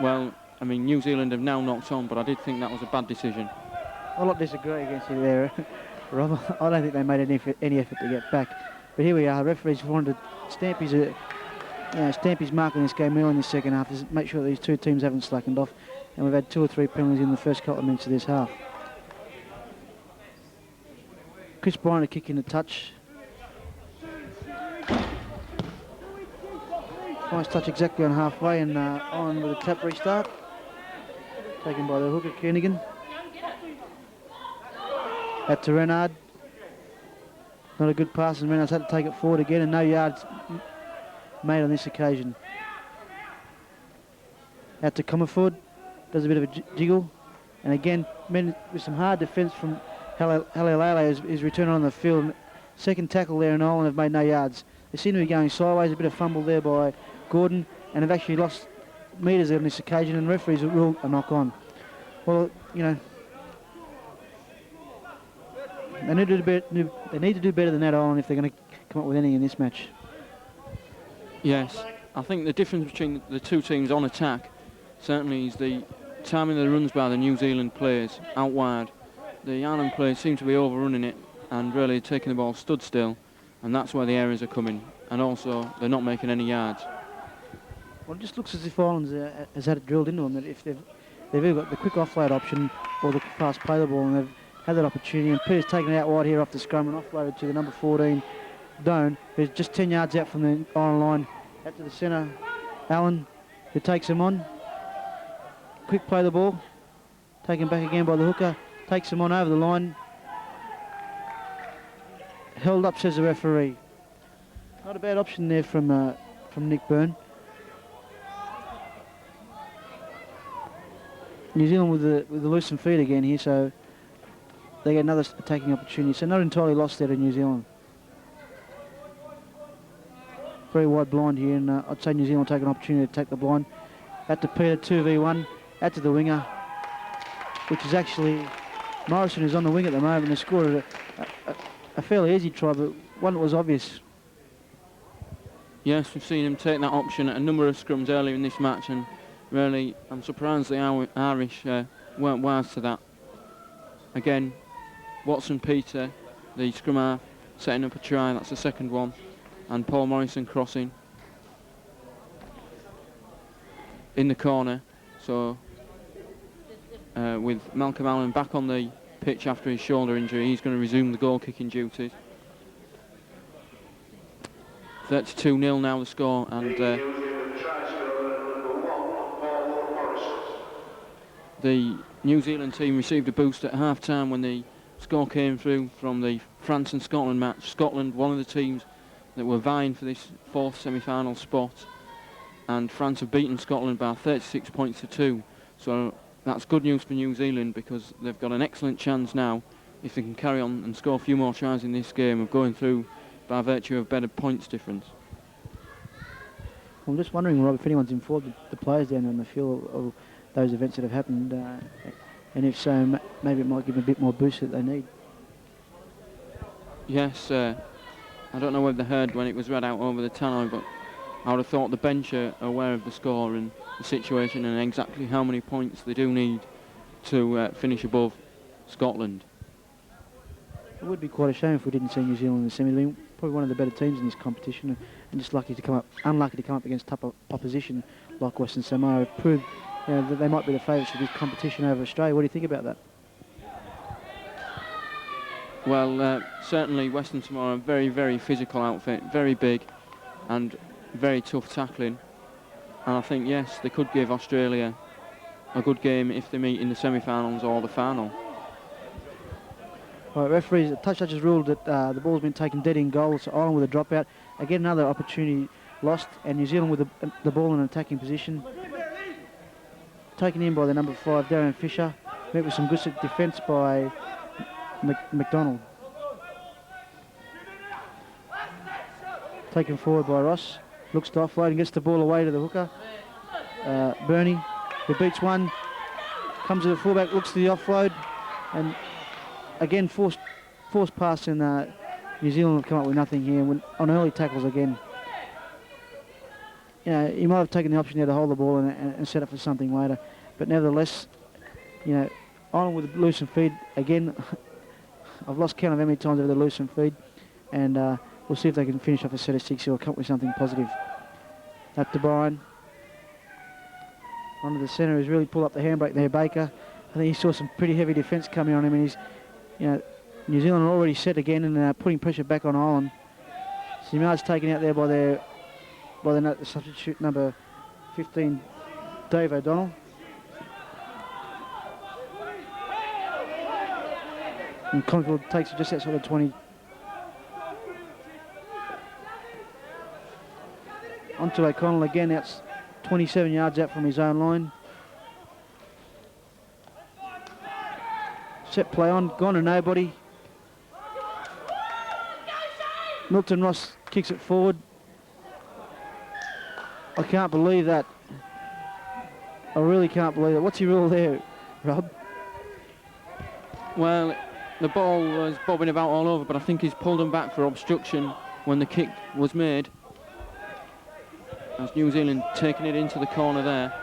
well, I mean, New Zealand have now knocked on, but I did think that was a bad decision. I'll not disagree against you there, Rob. I don't think they made any effort to get back. But here we are. Referees wanted to stamp his mark on this game early in the second half to make sure that these two teams haven't slackened off. And we've had 2 or 3 penalties in the first couple of minutes of this half. Chris Bryan a kick in the touch. Nice touch exactly on halfway, and on with a tap restart. Taken by the hooker, Kernigan. Out to Renard. Not a good pass, and Renard's had to take it forward again, and no yards made on this occasion. Out to Comerford. Does a bit of a jiggle. And again, with some hard defence from Halifax is returning on the field. Second tackle there, and Ireland have made no yards. They seem to be going sideways. A bit of fumble there by Gordon, and have actually lost metres on this occasion, and referees have ruled a knock on. Well, you know, they need to do better than that, Ireland, if they're going to come up with anything in this match. Yes, I think the difference between the two teams on attack certainly is the timing of the runs by the New Zealand players out wide. The Ireland players seem to be overrunning it and really taking the ball stood still, and that's where the errors are coming. And also, they're not making any yards. Well, it just looks as if Ireland has had it drilled into them that if they've either got the quick offload option or the fast play the ball, and they've had that opportunity. And Peter's taken it out wide here off the scrum and offloaded to the number 14, Doan, who's just 10 yards out from the Ireland line. Out to the centre, Allen, who takes him on. Quick play the ball. Taken back again by the hooker. Takes him on over the line. Held up, says the referee. Not a bad option there from Nick Byrne. New Zealand with the loosened feet again here, so they get another attacking opportunity. So not entirely lost there to New Zealand. Very wide blind here, and I'd say New Zealand take an opportunity to take the blind. Out to Peter, 2v1. Out to the winger, which is actually Morrison, who's on the wing at the moment. They scored a fairly easy try, but one that was obvious. Yes, we've seen him take that option at a number of scrums earlier in this match, and really, I'm surprised the Irish weren't wise to that. Again, Watson Peter, the scrum half, setting up a try. That's the second one. And Paul Morrison crossing in the corner. So with Malcolm Allen back on the pitch after his shoulder injury, he's going to resume the goal-kicking duties. 32-0 now the score, and the New Zealand team received a boost at half-time when the score came through from the France and Scotland match. Scotland, one of the teams that were vying for this fourth semi-final spot, and France have beaten Scotland by 36 points to 2. So that's good news for New Zealand, because they've got an excellent chance now, if they can carry on and score a few more tries in this game, of going through by virtue of better points difference. I'm just wondering, Rob, if anyone's informed the players down on the field of those events that have happened, and if so, maybe it might give them a bit more boost that they need. Yes, I don't know whether they heard when it was read out over the tannoy, but I would have thought the bench are aware of the score and the situation and exactly how many points they do need to finish above Scotland. It would be quite a shame if we didn't see New Zealand in the semi. I mean, probably one of the better teams in this competition, and just unlucky to come up against tough opposition like Western Samoa. It proved that they might be the favourites of this competition over Australia. What do you think about that? Well, certainly Western Samoa, a very, very physical outfit, very big and very tough tackling. And I think, yes, they could give Australia a good game if they meet in the semi-finals or the final. Right, referees, the touch judges ruled that the ball's been taken dead in goal, so Ireland with a dropout. Again, another opportunity lost, and New Zealand with the ball in an attacking position. Taken in by the number 5, Darren Fisher. Met with some good defence by McDonald. Taken forward by Ross. Looks to offload and gets the ball away to the hooker. Bernie, who beats one. Comes to the fullback, looks to the offload. And again, forced pass, and New Zealand have come up with nothing here. On early tackles again. You know, he might have taken the option there to hold the ball and set up for something later. But nevertheless, you know, Ireland with the loosen feed. Again, I've lost count of how many times they've had the loosen feed. And we'll see if they can finish off a set of 6 or come up with something positive. Up to Brian. Onto the centre, who's really pulled up the handbrake there, Baker. I think he saw some pretty heavy defence coming on him, and he's, you know, New Zealand are already set again and putting pressure back on Ireland. Simar's taken out there by the substitute number 15, Dave O'Donnell. And Confield takes it just outside of 20. Onto O'Connell again, that's 27 yards out from his own line. Set play on, gone to nobody. Milton Ross kicks it forward. I can't believe that. I really can't believe that. What's your rule there, Rob? Well, the ball was bobbing about all over, but I think he's pulled him back for obstruction when the kick was made. As New Zealand taking it into the corner there.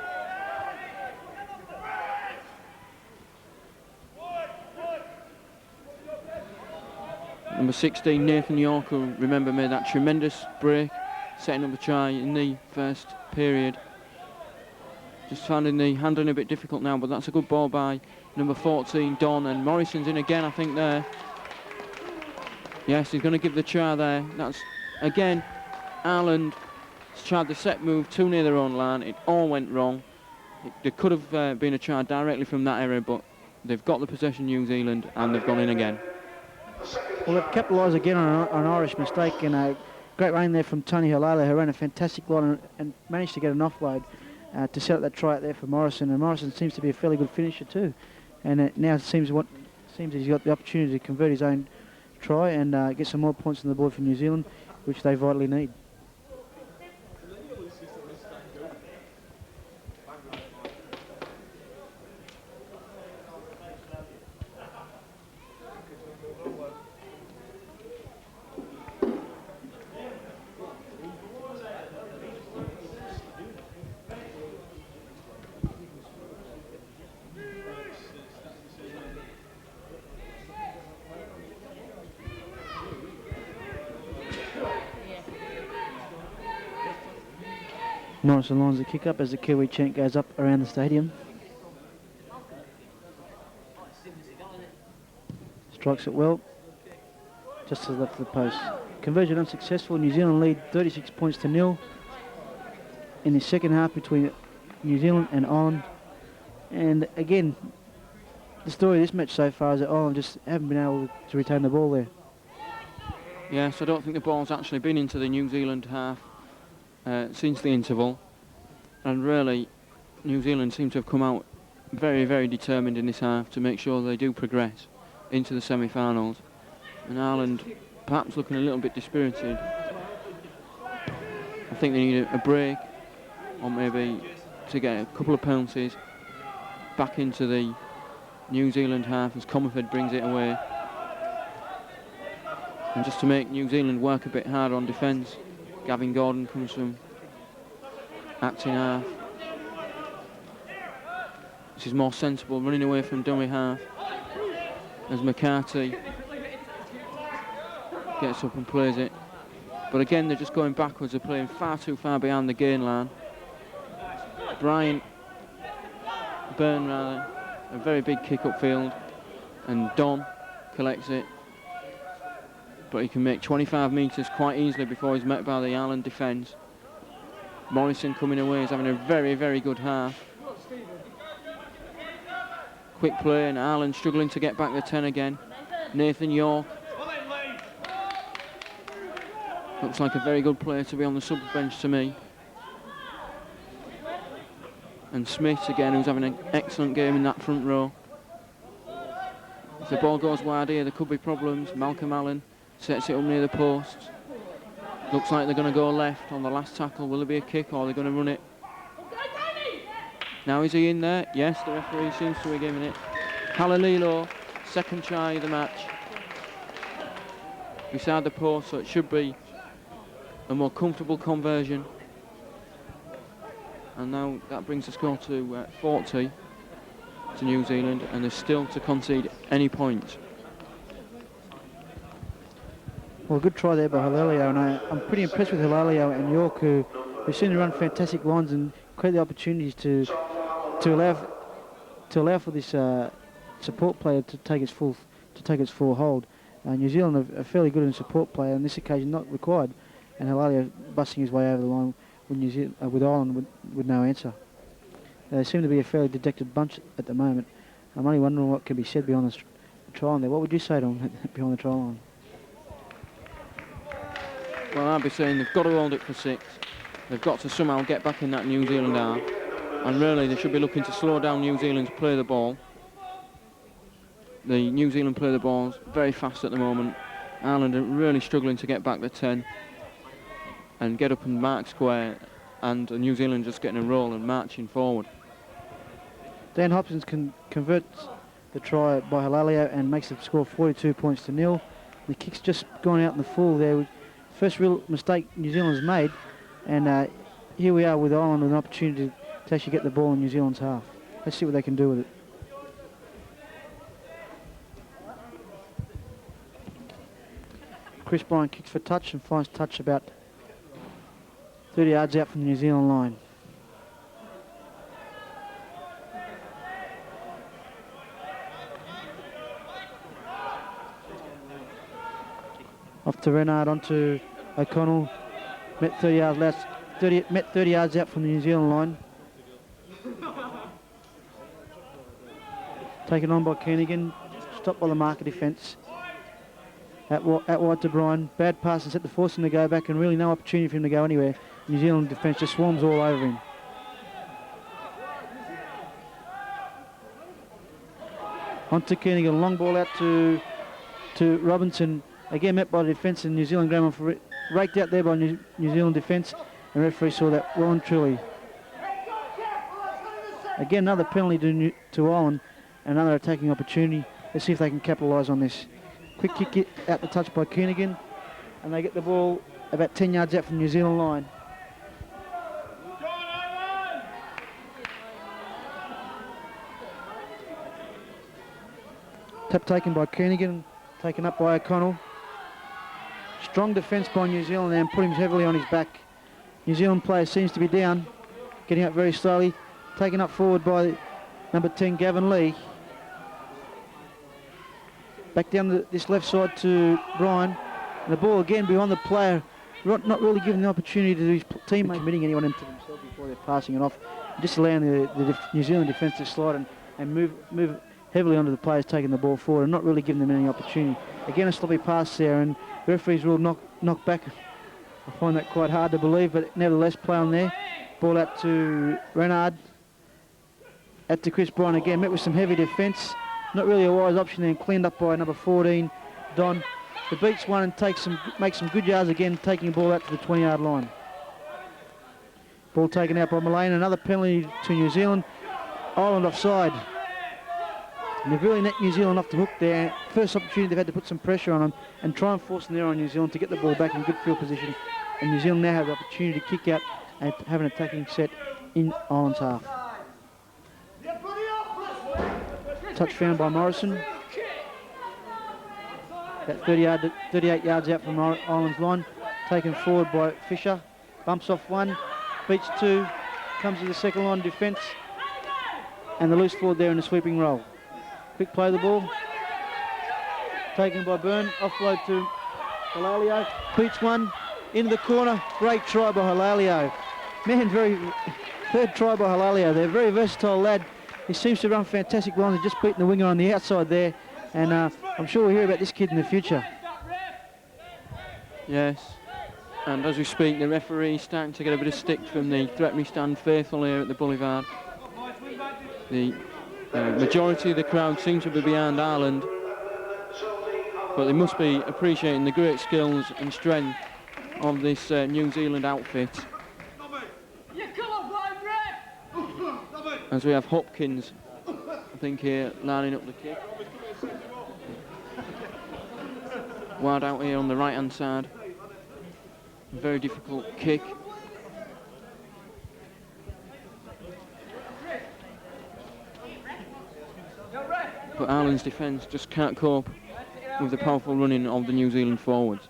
Number 16, Nathan York, who, remember, made that tremendous break, setting up the try in the first period. Just finding the handling a bit difficult now, but that's a good ball by number 14, Don, and Morrison's in again, I think, there. Yes, he's going to give the try there. That's, again, Ireland tried the set move too near their own line. It all went wrong. There could have been a try directly from that area, but they've got the possession, New Zealand, and they've gone in again. Well, they've capitalised again on an Irish mistake, and a great run there from Tony Halala, who ran a fantastic line and managed to get an offload to set up that try out there for Morrison. And Morrison seems to be a fairly good finisher too. And now it seems he's got the opportunity to convert his own try and get some more points on the board for New Zealand, which they vitally need. Morrison lines the kick up as the Kiwi chant goes up around the stadium. Strikes it well, just to the left of the post. Conversion unsuccessful. New Zealand lead 36 points to 0 in the second half between New Zealand and Ireland. And again, the story of this match so far is that Ireland just haven't been able to retain the ball there. Yes, I don't think the ball's actually been into the New Zealand half since the interval, and really New Zealand seem to have come out very, very determined in this half to make sure they do progress into the semi-finals, and Ireland perhaps looking a little bit dispirited. I think they need a break, or maybe to get a couple of penalties back into the New Zealand half as Comerford brings it away, and just to make New Zealand work a bit harder on defence. Gavin Gordon comes from acting half. This is more sensible, running away from dummy half as McCarthy gets up and plays it. But again, they're just going backwards. They're playing far too far behind the gain line. Byrne, rather, a very big kick upfield, and Don collects it. But he can make 25 metres quite easily before he's met by the Ireland defence. Morrison coming away is having a very, very good half. Quick play, and Ireland struggling to get back the 10 again. Nathan York. Looks like a very good player to be on the sub bench to me. And Smith again, who's having an excellent game in that front row. If the ball goes wide here, there could be problems. Malcolm Allen sets it up near the post. Looks like they're going to go left on the last tackle. Will there be a kick or they're going to run it? Now is he in there? Yes, the referee seems to be giving it. Halalilo, second try of the match. Beside the post, so it should be a more comfortable conversion. And now that brings the score to 40 to New Zealand, and they're still to concede any points. Well, good try there by Halalio, and I'm pretty impressed with Halalio and York, who seem to run fantastic lines and create the opportunities to allow for this support player to take its full hold. New Zealand are fairly good in support play, on this occasion not required, and Halalio busting his way over the line with Ireland with no answer. They seem to be a fairly dejected bunch at the moment. I'm only wondering what can be said beyond the try line there. What would you say to them behind the try line? Well, I'd be saying they've got to hold it for 6. They've got to somehow get back in that New Zealand half. And really, they should be looking to slow down New Zealand to play the ball. The New Zealand play the ball very fast at the moment. Ireland are really struggling to get back the 10 and get up and mark square, and New Zealand just getting a roll and marching forward. Dan Hopkins converts the try by Halalio and makes the score 42 points to 0. The kick's just gone out in the full there. First real mistake New Zealand's made, and here we are with Ireland with an opportunity to actually get the ball in New Zealand's half. Let's see what they can do with it. Chris Bryan kicks for touch and finds touch about 30 yards out from the New Zealand line. Off to Renard, onto O'Connell. Met 30 yards out from the New Zealand line. Taken on by Keenan, stopped by the marker defence. At wide to Bryan. Bad pass and set to force him to go back, and really no opportunity for him to go anywhere. New Zealand defence just swarms all over him. On to Keenan, long ball out to Robinson. Again met by the defence, and New Zealand ground for raked out there by New Zealand defence, and referee saw that well and truly. Again, another penalty to Ireland, another attacking opportunity. Let's see if they can capitalise on this. Quick kick out the touch by Keenan, and they get the ball about 10 yards out from the New Zealand line. Tap taken by Keenan, taken up by O'Connell. Strong defence by New Zealand and put him heavily on his back. New Zealand player seems to be down, getting up very slowly, taken up forward by number 10, Gavin Lee. Back down this left side to Bryan. And the ball again behind the player, not really giving the opportunity to his teammate, committing anyone into themselves before they're passing it off. Just allowing the New Zealand defence to slide and move heavily onto the players taking the ball forward and not really giving them any opportunity. Again, a sloppy pass there, and the referees ruled knock back. I find that quite hard to believe, but nevertheless, play on there. Ball out to Renard. Out to Chris Bryan again, met with some heavy defence. Not really a wise option there, and cleaned up by number 14, Don. The beats one and makes some good yards again, taking the ball out to the 20-yard line. Ball taken out by Mullane. Another penalty to New Zealand. Ireland offside. And they've really net New Zealand off the hook there. First opportunity, they've had to put some pressure on them and try and force an error on New Zealand to get the ball back in good field position. And New Zealand now have the opportunity to kick out and have an attacking set in Ireland's half. Touch found by Morrison. About 38 yards out from Ireland's line. Taken forward by Fisher. Bumps off one, beats two, comes to the second line defence. And the loose forward there in the sweeping roll. Quick play of the ball. Taken by Byrne. Offload to Halalio. Beats one. Into the corner. Great try by Halalio. Man, third try by Halalio. They're a very versatile lad. He seems to run fantastic lines. He's just beaten the winger on the outside there. And I'm sure we'll hear about this kid in the future. Yes. And as we speak, the referee is starting to get a bit of stick from the Threatened Stand faithful here at the Boulevard. The majority of the crowd seem to be behind Ireland, but they must be appreciating the great skills and strength of this New Zealand outfit. As we have Hopkins, I think, here lining up the kick. Wide out here on the right hand side. Very difficult kick. But Ireland's defence just can't cope with the powerful running of the New Zealand forwards.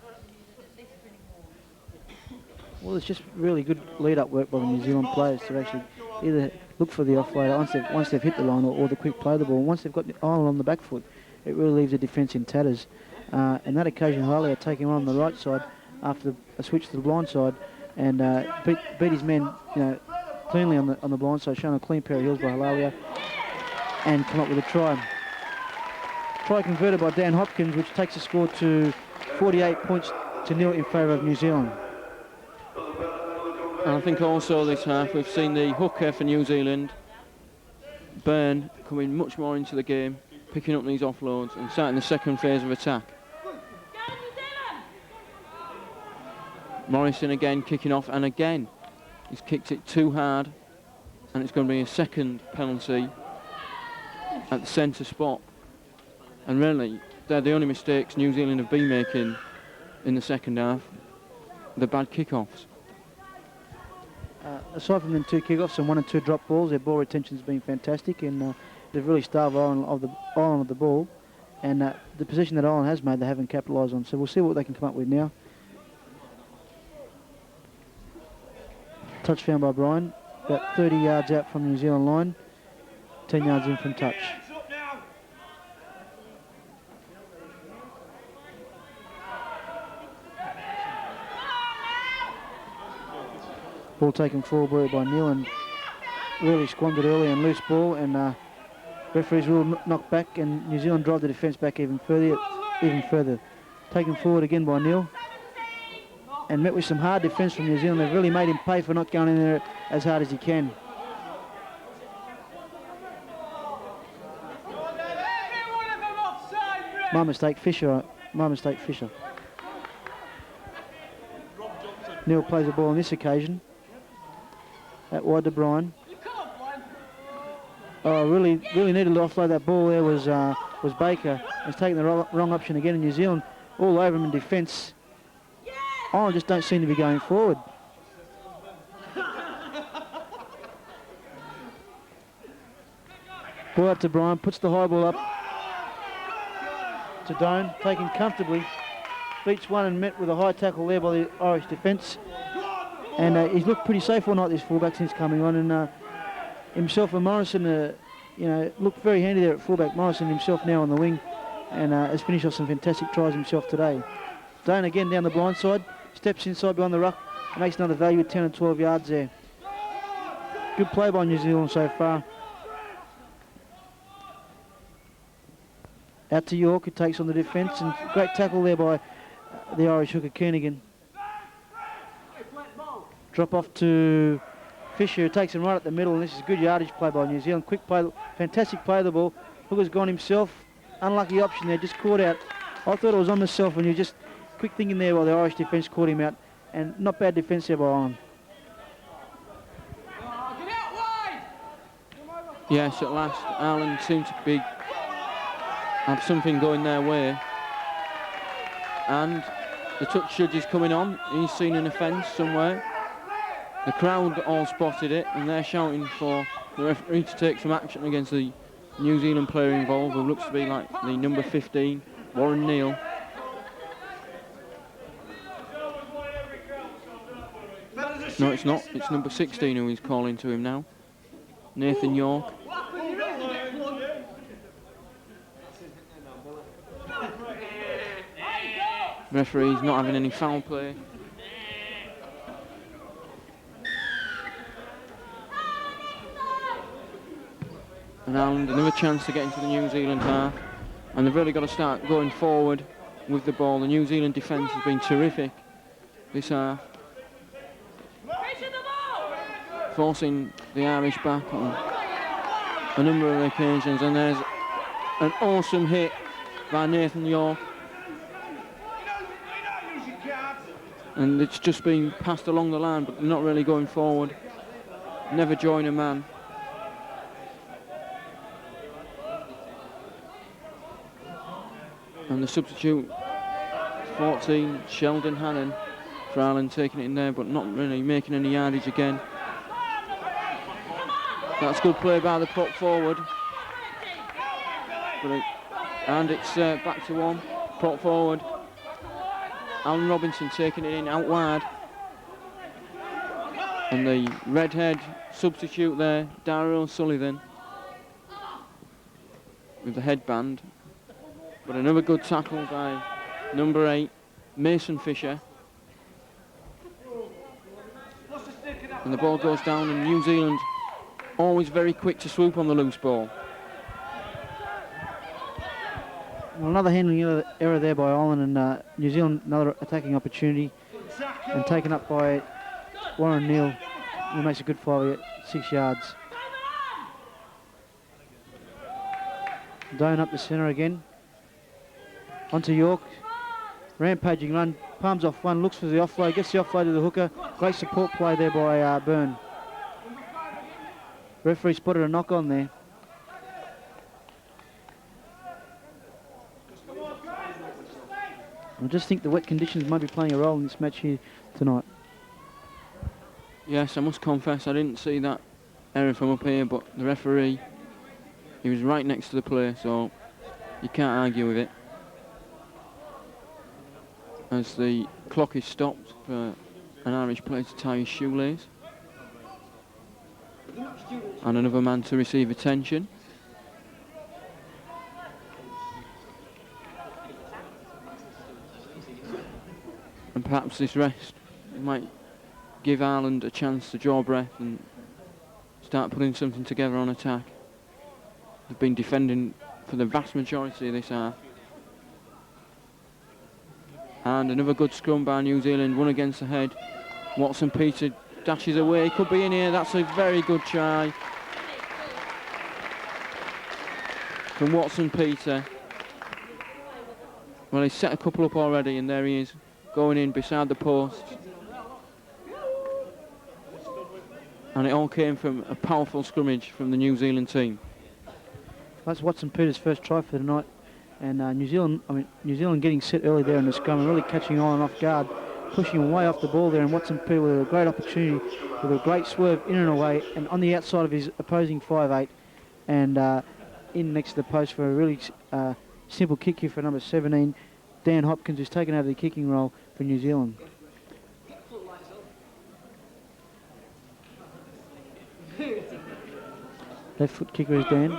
Well, it's just really good lead-up work by the New Zealand players to actually either look for the offload once they've hit the line, or the quick play the ball. Once they've got Ireland on the back foot, it really leaves the defence in tatters. And that occasion, Halia taking on the right side after a switch to the blind side, and beat his men, cleanly on the blind side, showing a clean pair of heels by Halalia, and come up with a try. Try converted by Dan Hopkins, which takes the score to 48 points to 0 in favour of New Zealand. And I think also this half we've seen the hooker for New Zealand, Byrne, coming much more into the game, picking up these offloads and starting the second phase of attack. Morrison again kicking off, and again he's kicked it too hard, and it's going to be a second penalty at the centre spot. And really, they're the only mistakes New Zealand have been making in the second half, the bad kickoffs. Aside from them 2 kickoffs and 1 and 2 drop balls, their ball retention's been fantastic, and they've really starved Ireland of the ball. And the position that Ireland has made, they haven't capitalised on. So we'll see what they can come up with now. Touch found by Brian, about 30 yards out from the New Zealand line, 10 yards in from touch. Ball taken forward by Neil, and really squandered early and loose ball, and referees will knock back, and New Zealand drive the defence back even further. Taken forward again by Neil, and met with some hard defence from New Zealand. They've really made him pay for not going in there as hard as he can. My mistake, Fisher. Neil plays the ball on this occasion. Out wide to Brian. Oh, really needed to offload that ball there was Baker. He's taking the wrong option again in New Zealand. All over him in defence. Ireland just don't seem to be going forward. Ball up to Brian, puts the high ball up to Doan, taken comfortably. Beats one and met with a high tackle there by the Irish defence. And he's looked pretty safe all night, this fullback, since coming on. And himself and Morrison, looked very handy there at fullback. Morrison himself now on the wing, and has finished off some fantastic tries himself today. Doan again down the blind side, steps inside behind the ruck, makes another value at 10 and 12 yards there. Good play by New Zealand so far. Out to York, who takes on the defence, and great tackle there by the Irish hooker Keenan. Drop off to Fisher, who takes him right at the middle, and this is good yardage play by New Zealand. Quick play, fantastic play of the ball. Hooker's gone himself. Unlucky option there, just caught out. I thought it was on myself when you just quick thinking there while the Irish defence caught him out, and not bad defence there by Ireland. Yes, at last Ireland seem to have something going their way, and the touch judge is coming on. He's seen an offence somewhere. The crowd all spotted it, and they're shouting for the referee to take some action against the New Zealand player involved, who looks to be like the number 15, Warren Neal. No, it's not. It's number 16 who he's calling to him now, Nathan York. Referee's not having any foul play. And Ireland another chance to get into the New Zealand half. And they've really got to start going forward with the ball. The New Zealand defence has been terrific this half, forcing the Irish back on a number of occasions. And there's an awesome hit by Nathan York. And it's just been passed along the line, but not really going forward. Never join a man. And the substitute, 14, Sheldon Hannon, for Ireland, taking it in there, but not really making any yardage again. That's good play by the prop forward. And it's back to one, prop forward. Alan Robinson taking it in out wide. And the redhead substitute there, Daryl Sullivan, with the headband. But another good tackle by number 8, Mason Fisher. And the ball goes down, and New Zealand always very quick to swoop on the loose ball. Well, another handling error there by Ireland, and New Zealand another attacking opportunity, and taken up by Warren Neal, who makes a good 6 yards. Doan up the centre again. Onto York. Rampaging run, palms off one, looks for the offload, gets the offload to the hooker. Great support play there by Byrne. Referee spotted a knock on there. I just think the wet conditions might be playing a role in this match here tonight. Yes, I must confess I didn't see that error from up here, but the referee, he was right next to the play, so you can't argue with it. As the clock is stopped for an Irish player to tie his shoelace. And another man to receive attention. And perhaps this rest might give Ireland a chance to draw breath and start putting something together on attack. They've been defending for the vast majority of this half. And another good scrum by New Zealand, one against the head. Watson Peter dashes away, could be in here, that's a very good try from Watson Peter. Well, he's set a couple up already, and there he is, going in beside the post. And it all came from a powerful scrummage from the New Zealand team. That's Watson Peters' first try for the night. And New Zealand getting set early there in the scrum and really catching on and off guard, pushing him way off the ball there, and Watson Peters with a great opportunity, with a great swerve in and away, and on the outside of his opposing 5'8", and in next to the post for a really simple kick here for number 17, Dan Hopkins, who's taken over the kicking role for New Zealand. Left foot kicker is Dan,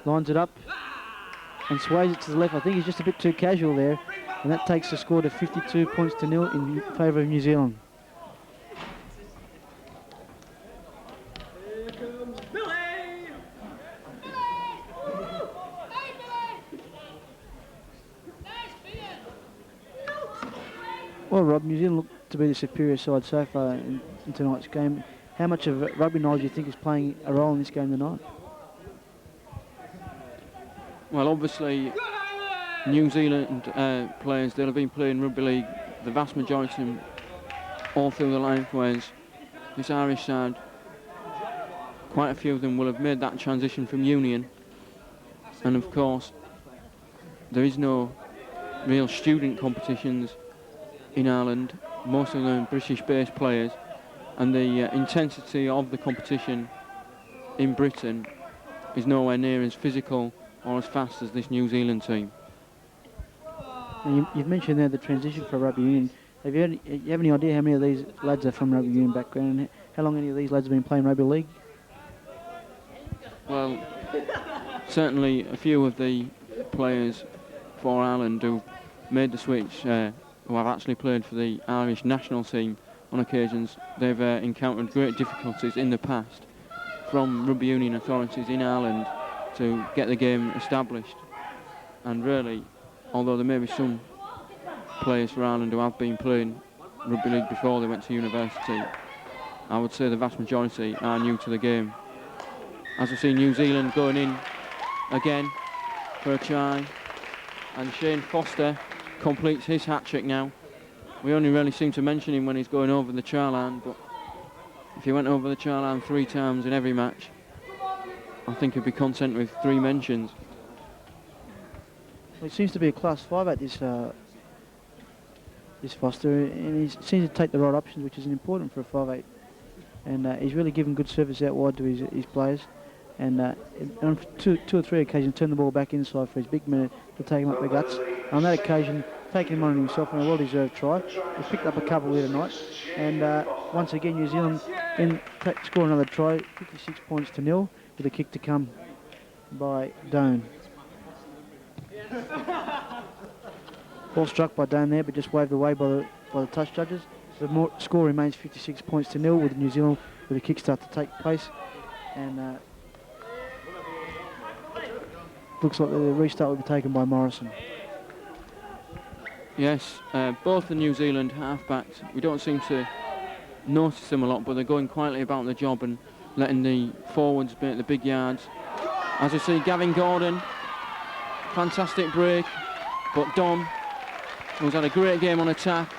lines it up and sways it to the left. I think he's just a bit too casual there, and that takes the score to 52 points to 0 in favour of New Zealand. Well, Rob, New Zealand look to be the superior side so far in tonight's game. How much of rugby knowledge do you think is playing a role in this game tonight? Well, obviously, New Zealand players, they'll have been playing rugby league, the vast majority of them, all through the life, whereas this Irish side, quite a few of them will have made that transition from union. And of course, there is no real student competitions in Ireland, most of them British-based players, and the intensity of the competition in Britain is nowhere near as physical or as fast as this New Zealand team. You've mentioned there the transition for rugby union. Have you have any idea how many of these lads are from rugby union background, and how long any of these lads have been playing rugby league? Well, certainly a few of the players for Ireland who made the switch, who have actually played for the Irish national team on occasions, they've encountered great difficulties in the past from rugby union authorities in Ireland to get the game established. And really, although there may be some players for Ireland who have been playing rugby league before they went to university, I would say the vast majority are new to the game. As we see New Zealand going in again for a try, and Shane Foster completes his hat-trick now. We only really seem to mention him when he's going over the try line, but if he went over the try line 3 times in every match, I think he'd be content with 3 mentions. Well, he seems to be a class 5 at this Foster, and he seems to take the right options, which is important for a 5'8". And he's really given good service out wide to his players. And on two or three occasions, turned the ball back inside for his big men to take him up the guts. On that occasion, taking him on himself in a well-deserved try. He's picked up a couple here tonight. And once again, New Zealand score another try, 56 points to 0, with a kick to come by Doan. Ball struck by Doan there, but just waved away by the touch judges. So the score remains 56 points to 0, with New Zealand with a kick start to take place. And looks like the restart will be taken by Morrison. Yes, both the New Zealand halfbacks, we don't seem to notice them a lot, but they're going quietly about the job and letting the forwards make the big yards. As we see Gavin Gordon, fantastic break, but Don, who's had a great game on attack,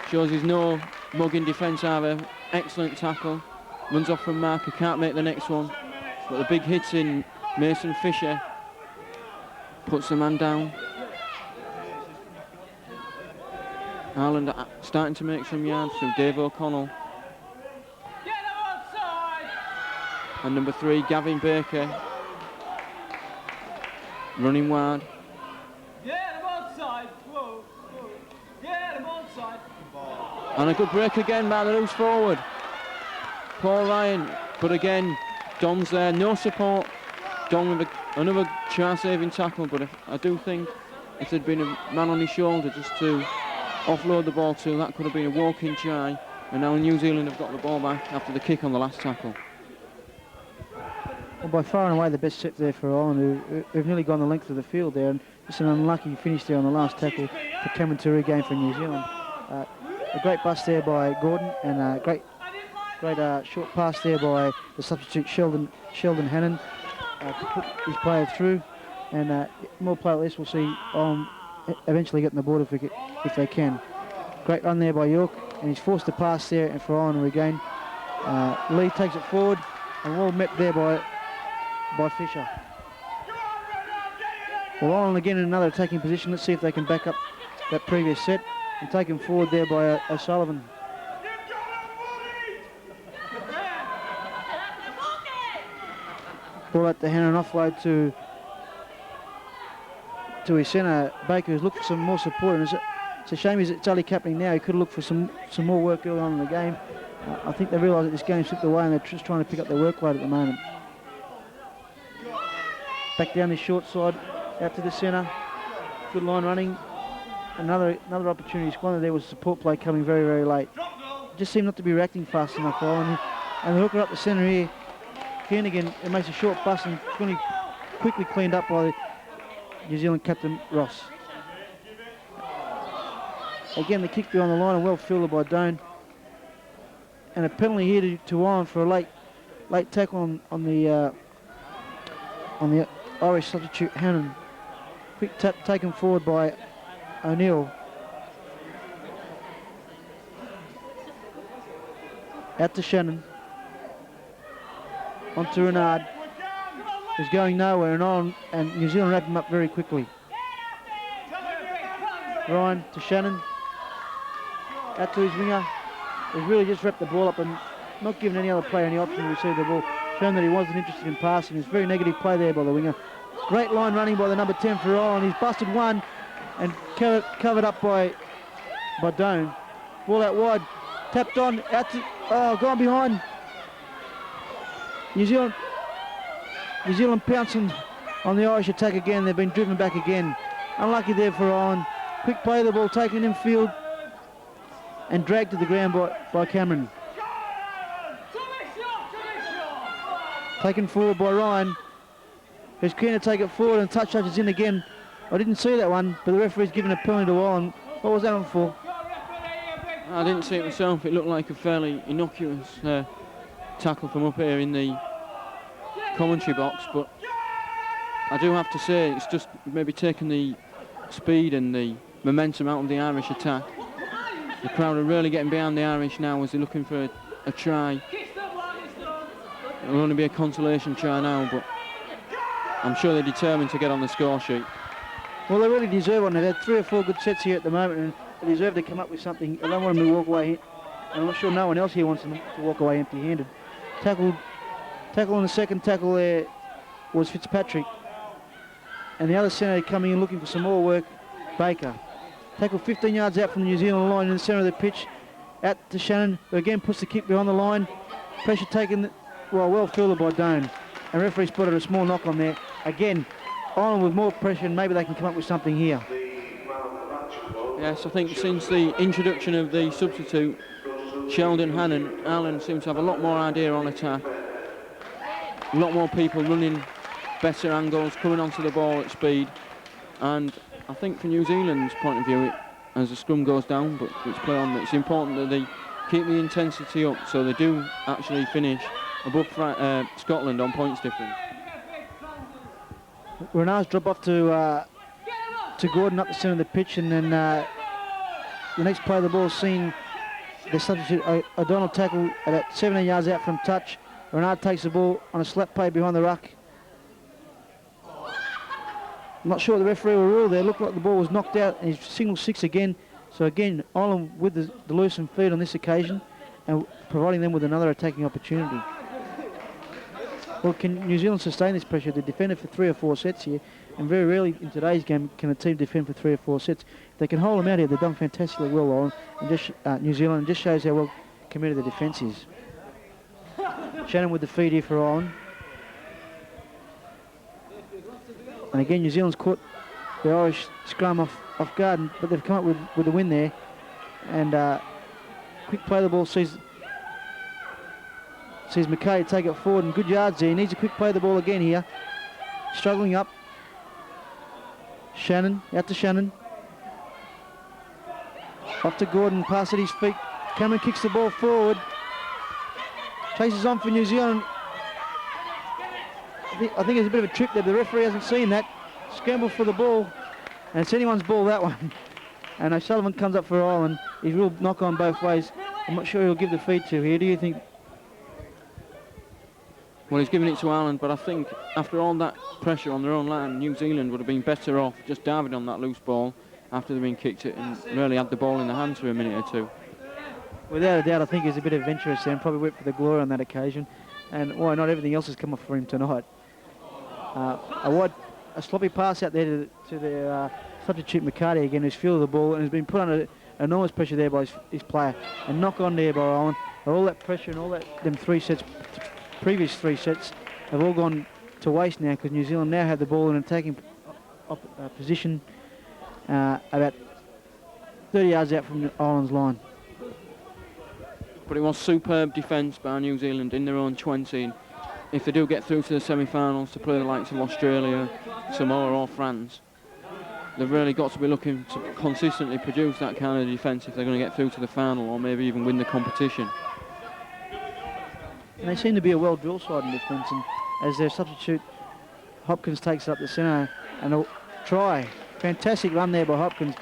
shows he's no mug in defence either. Excellent tackle, runs off from marker, can't make the next one, but the big hits in Mason Fisher, puts the man down. Ireland are starting to make some yards through Dave O'Connell. And number 3, Gavin Baker, running wide. And a good break again by the loose forward, Paul Ryan, but again, Don's there, no support. Don with another try-saving tackle, but I do think if there'd been a man on his shoulder just to offload the ball to, that could have been a walking try. And now New Zealand have got the ball back after the kick on the last tackle. Well, by far and away the best set there for Ireland, who've nearly gone the length of the field there, and just an unlucky finish there on the last tackle to come into regain for New Zealand. A great bust there by Gordon, and a great short pass there by the substitute Sheldon Hannon to put his player through, and more play like this we'll see eventually getting the board if they can. Great run there by York, and he's forced to pass there and for Ireland regain. Lee takes it forward, and well met there by Fisher. Well, Ireland again in another attacking position. Let's see if they can back up that previous set, and taken forward there by O'Sullivan. Ball out to Hannon, offload to his centre, Baker, who's looked for some more support. And it's a shame it's only happening now. He could have looked for some more work early on in the game. I think they realise that this game slipped away, and they're just trying to pick up their workload at the moment. Back down the short side, out to the centre. Good line running. Another opportunity squandered there was support play coming very, very late. Just seemed not to be reacting fast enough. And the hooker up the centre here, Kiernan, it makes a short bust, and it's going to be quickly cleaned up by the New Zealand captain Ross. Again, the kick beyond the line and well fielded by Doan. And a penalty here to Ireland for a late tackle on the Irish substitute Hannon. Quick tap taken forward by O'Neill. Out to Shannon. On to Renard. He's going nowhere, and New Zealand wrap him up very quickly. Ryan to Shannon. Out to his winger. He's really just wrapped the ball up and not given any other player any option to receive the ball. Shown that he wasn't interested in passing. It's very negative play there by the winger. Great line running by the number 10 for Ireland. He's busted one and covered up by Doan. Ball out wide. Tapped on. Out to... Oh, gone behind. New Zealand pouncing on the Irish attack again. They've been driven back again. Unlucky there for Ireland. Quick play of the ball taken in field and dragged to the ground by Cameron. Taken forward by Ryan, who's keen to take it forward, and touch touches in again I didn't see that one, but the referee's given a penalty to Ireland. What was that one for? I didn't see it myself. It looked like a fairly innocuous tackle from up here in the commentary box, but I do have to say it's just maybe taken the speed and the momentum out of the Irish attack. The crowd are really getting behind the Irish now as they're looking for a try. It will only be a consolation try now, but I'm sure they're determined to get on the score sheet. Well, they really deserve one. They've had 3 or 4 good sets here at the moment, and they deserve to come up with something. I don't want them to walk away, and I'm not sure no one else here wants them to walk away empty-handed. Tackle on the second tackle there was Fitzpatrick, and the other centre coming in looking for some more work, Baker. Tackle 15 yards out from the New Zealand line in the centre of the pitch, out to Shannon, who again puts the kick behind the line. Pressure taken, well fielded by Doan, and referee spotted a small knock on there. Again, Ireland with more pressure, and maybe they can come up with something here. Yes, I think since the introduction of the substitute, Sheldon Hannon, Ireland seems to have a lot more idea on attack. A lot more people running better angles, coming onto the ball at speed. And I think from New Zealand's point of view, as the scrum goes down, but it's play on, it's important that they keep the intensity up so they do actually finish above Scotland on points difference. Renard's drop off to Gordon up the centre of the pitch, and then the next play of the ball seen the substitute O'Donnell tackle about 17 yards out from touch. Renard takes the ball on a slap play behind the ruck. I'm not sure the referee will rule there. Looked like the ball was knocked out, and he's signalled 6 again. So again, Ireland with the loosened feet on this occasion, and providing them with another attacking opportunity. Well, can New Zealand sustain this pressure? They defended for 3 or 4 sets here, and very rarely in today's game can a team defend for 3 or 4 sets. If they can hold them out here, they've done fantastically well, Ireland, and just New Zealand, and just shows how well committed the defence is. Shannon with the feed here for Ireland. And again, New Zealand's caught the Irish scrum off guard, but they've come up with a win there. And quick play of the ball sees McKay take it forward, and good yards there. He needs a quick play of the ball again here. Struggling up. Shannon, out to Shannon. Off to Gordon, pass at his feet. Cameron kicks the ball forward. Chases on for New Zealand. I think there's a bit of a trick there. The referee hasn't seen that. Scramble for the ball, and it's anyone's ball, that one. And O'Sullivan comes up for Ireland. He's real knock on both ways. I'm not sure he'll give the feed to here. Do you think? Well, he's giving it to Ireland, but I think after all that pressure on their own line, New Zealand would have been better off just diving on that loose ball after they've been kicked it and really had the ball in the hands for a minute or two. Without a doubt, I think he's a bit adventurous there and probably went for the glory on that occasion. And why not? Everything else has come off for him tonight. A sloppy pass out there to their substitute McCarty again, who's fielded the ball and has been put under enormous pressure there by his player. And knock on there by Ireland. All that pressure and all that them previous three sets have all gone to waste now, because New Zealand now have the ball in an attacking position about 30 yards out from Ireland's line. But it was superb defence by New Zealand in their own 20. And if they do get through to the semi-finals to play the likes of Australia, Samoa or France, they've really got to be looking to consistently produce that kind of defence if they're going to get through to the final or maybe even win the competition. And they seem to be a well-drilled side in defence, and as their substitute Hopkins takes it up the centre, and a try. Fantastic run there by Hopkins.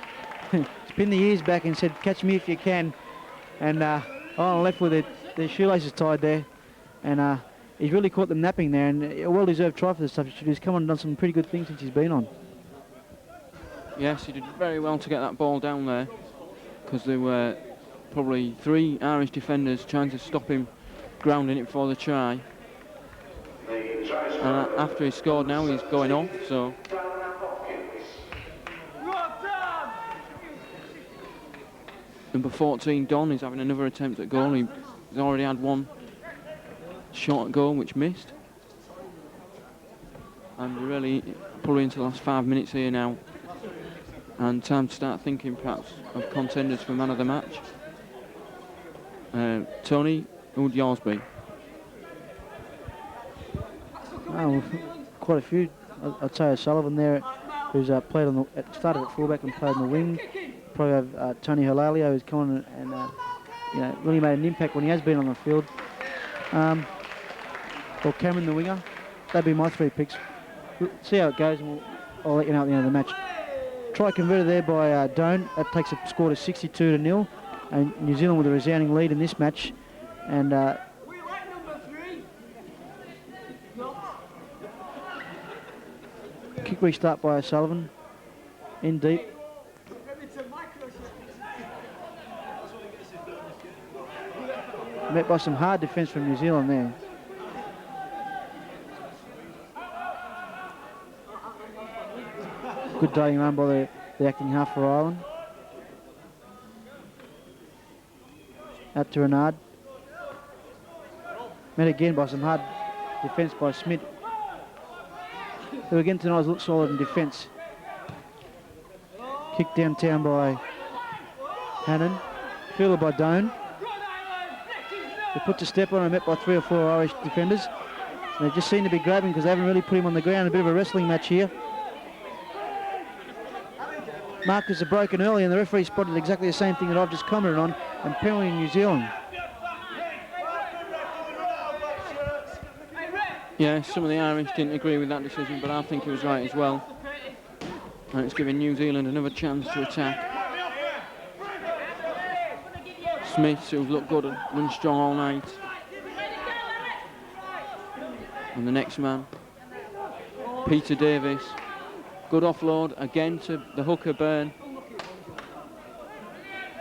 Pinned the ears back and said, "Catch me if you can." And Ireland left with their shoelaces tied there, and he's really caught them napping there, and a well-deserved try for the substitute. He's come on and done some pretty good things since he's been on. Yes, he did very well to get that ball down there, because there were probably 3 Irish defenders trying to stop him grounding it for the try. And after he scored now, he's going off, so... Number 14, Don, is having another attempt at goal. He's already had one shot at goal, which missed. And we're really probably into the last 5 minutes here now. And time to start thinking perhaps of contenders for man of the match. Tony, who would yours be? Oh, quite a few. I'd say O'Sullivan there who's played on the started at fullback and played on the wing. Probably have Tony Hilario, who's come on and you know, really made an impact when he has been on the field. Or Cameron, the winger. That'd be my 3 picks. We'll see how it goes, and I'll let you know at the end of the match. Try converted there by Doan. That takes the score to 62-0, and New Zealand with a resounding lead in this match. And We like number 3. kick restart by O'Sullivan. In deep. Met by some hard defence from New Zealand there. Good diving run by the acting half for Ireland. Out to Renard. Met again by some hard defence by Smith, who again tonight looked solid in defence. Kicked downtown by Hannon. Fielded by Doan. They put to step on and met by 3 or 4 Irish defenders. And they just seem to be grabbing because they haven't really put him on the ground. A bit of a wrestling match here. Markers are broken early, and the referee spotted exactly the same thing that I've just commented on, and penalty in New Zealand. Yeah, some of the Irish didn't agree with that decision, but I think it was right as well. And it's giving New Zealand another chance to attack. Smiths, who've looked good and run strong all night. And the next man, Peter Davis. Good offload again to the hooker Byrne.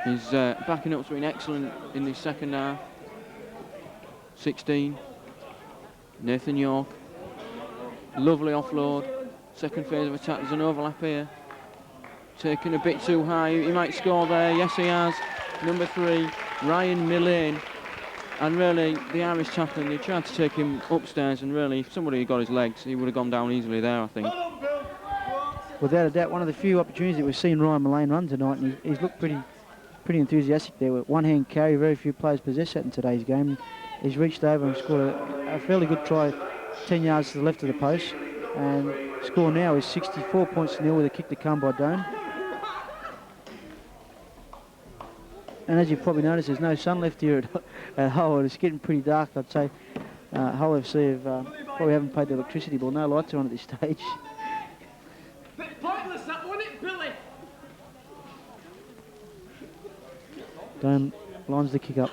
He's backing up to being excellent in the second half. 16. Nathan York. Lovely offload. Second phase of attack. There's an overlap here. Taken a bit too high. He might score there. Yes, he has. Number 3, Ryan Millane. And really, the Irish chaplain, they tried to take him upstairs, and really, if somebody had got his legs, he would have gone down easily there, I think. Without a doubt, one of the few opportunities that we've seen Ryan Millane run tonight, and he's looked pretty enthusiastic there. With one-hand carry, very few players possess that in today's game. He's reached over and scored a fairly good try, 10 yards to the left of the post, and score now is 64 points to 0 with a kick to come by Doan. And as you've probably noticed, there's no sun left here at Hull. It's getting pretty dark, I'd say. Hull FC probably haven't paid the electricity bill. No lights are on at this stage. Bit pointless that, wasn't it, Billy? Doan lines the kick up.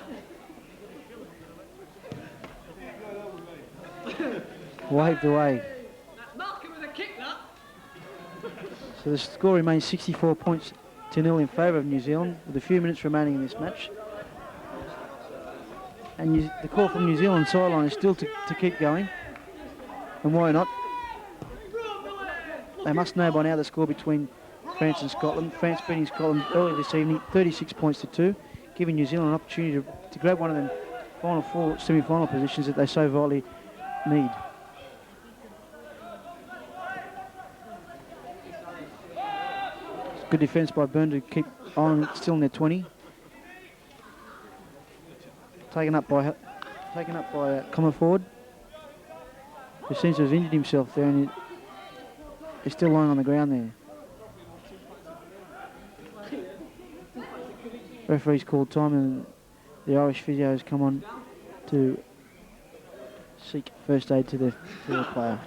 Waved away. Malcolm with a kick, that. So the score remains 64 points to 0 in favour of New Zealand, with a few minutes remaining in this match. And the call from New Zealand sideline is still to keep going. And why not? They must know by now the score between France and Scotland. France beating Scotland earlier this evening, 36 points to 2, giving New Zealand an opportunity to grab one of them final 4 semi-final positions that they so vitally need. Good defence by Byrne to keep on still in their 20. Taken up by Comer Ford, who seems to have injured himself there, and he's still lying on the ground there. Referee's called time, and the Irish physio has come on to seek first aid to the player.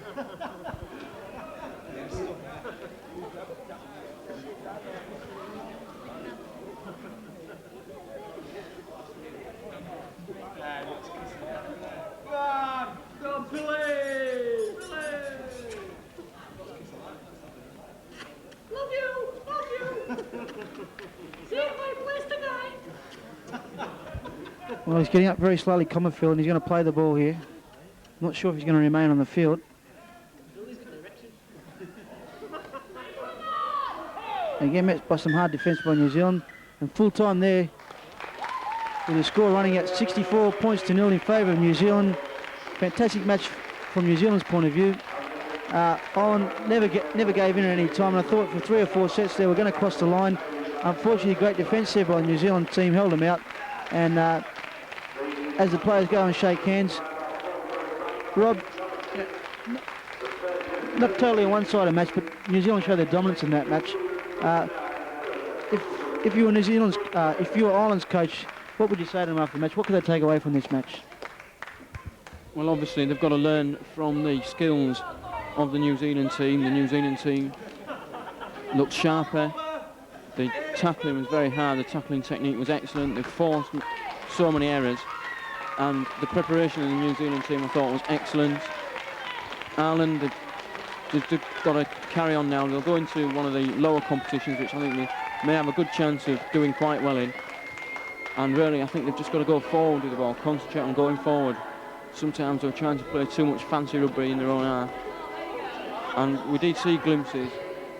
Well, he's getting up very slowly, Comerfield, and he's going to play the ball here. Not sure if he's going to remain on the field. Again, met by some hard defence by New Zealand. And full time there, with the score running at 64 points to 0 in favour of New Zealand. Fantastic match from New Zealand's point of view. Ireland never gave in at any time, and I thought for 3 or 4 sets they were going to cross the line. Unfortunately, great defence there by the New Zealand team held them out. And as the players go and shake hands, Rob, not totally a one-sided match, but New Zealand showed their dominance in that match. If you were if you were Ireland's coach, what would you say to them after the match? What could they take away from this match? Well, obviously they've got to learn from the skills of the New Zealand team. The New Zealand team looked sharper. The tackling was very hard. The tackling technique was excellent. They forced so many errors, and the preparation of the New Zealand team I thought was excellent. Ireland, they've got to carry on now. They'll go into one of the lower competitions, which I think they may have a good chance of doing quite well in. And really, I think they've just got to go forward with the ball, concentrate on going forward. Sometimes they're trying to play too much fancy rugby in their own half. And we did see glimpses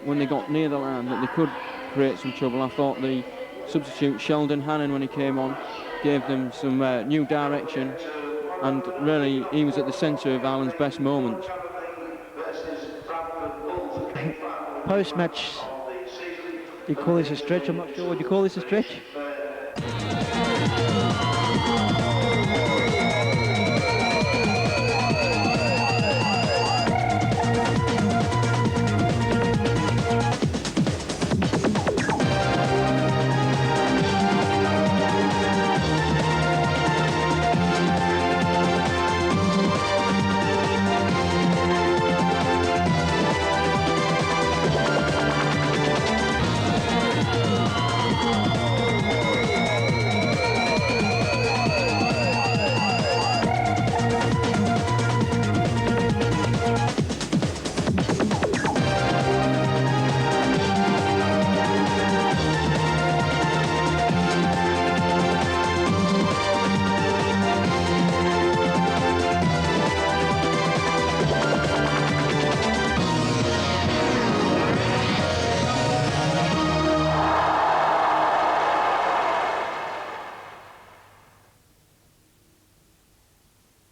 when they got near the line that they could create some trouble. I thought the substitute, Sheldon Hannon, when he came on, gave them some new direction. And really, he was at the centre of Ireland's best moments. Post-match, you call this a stretch? I'm not sure. Would you call this a stretch?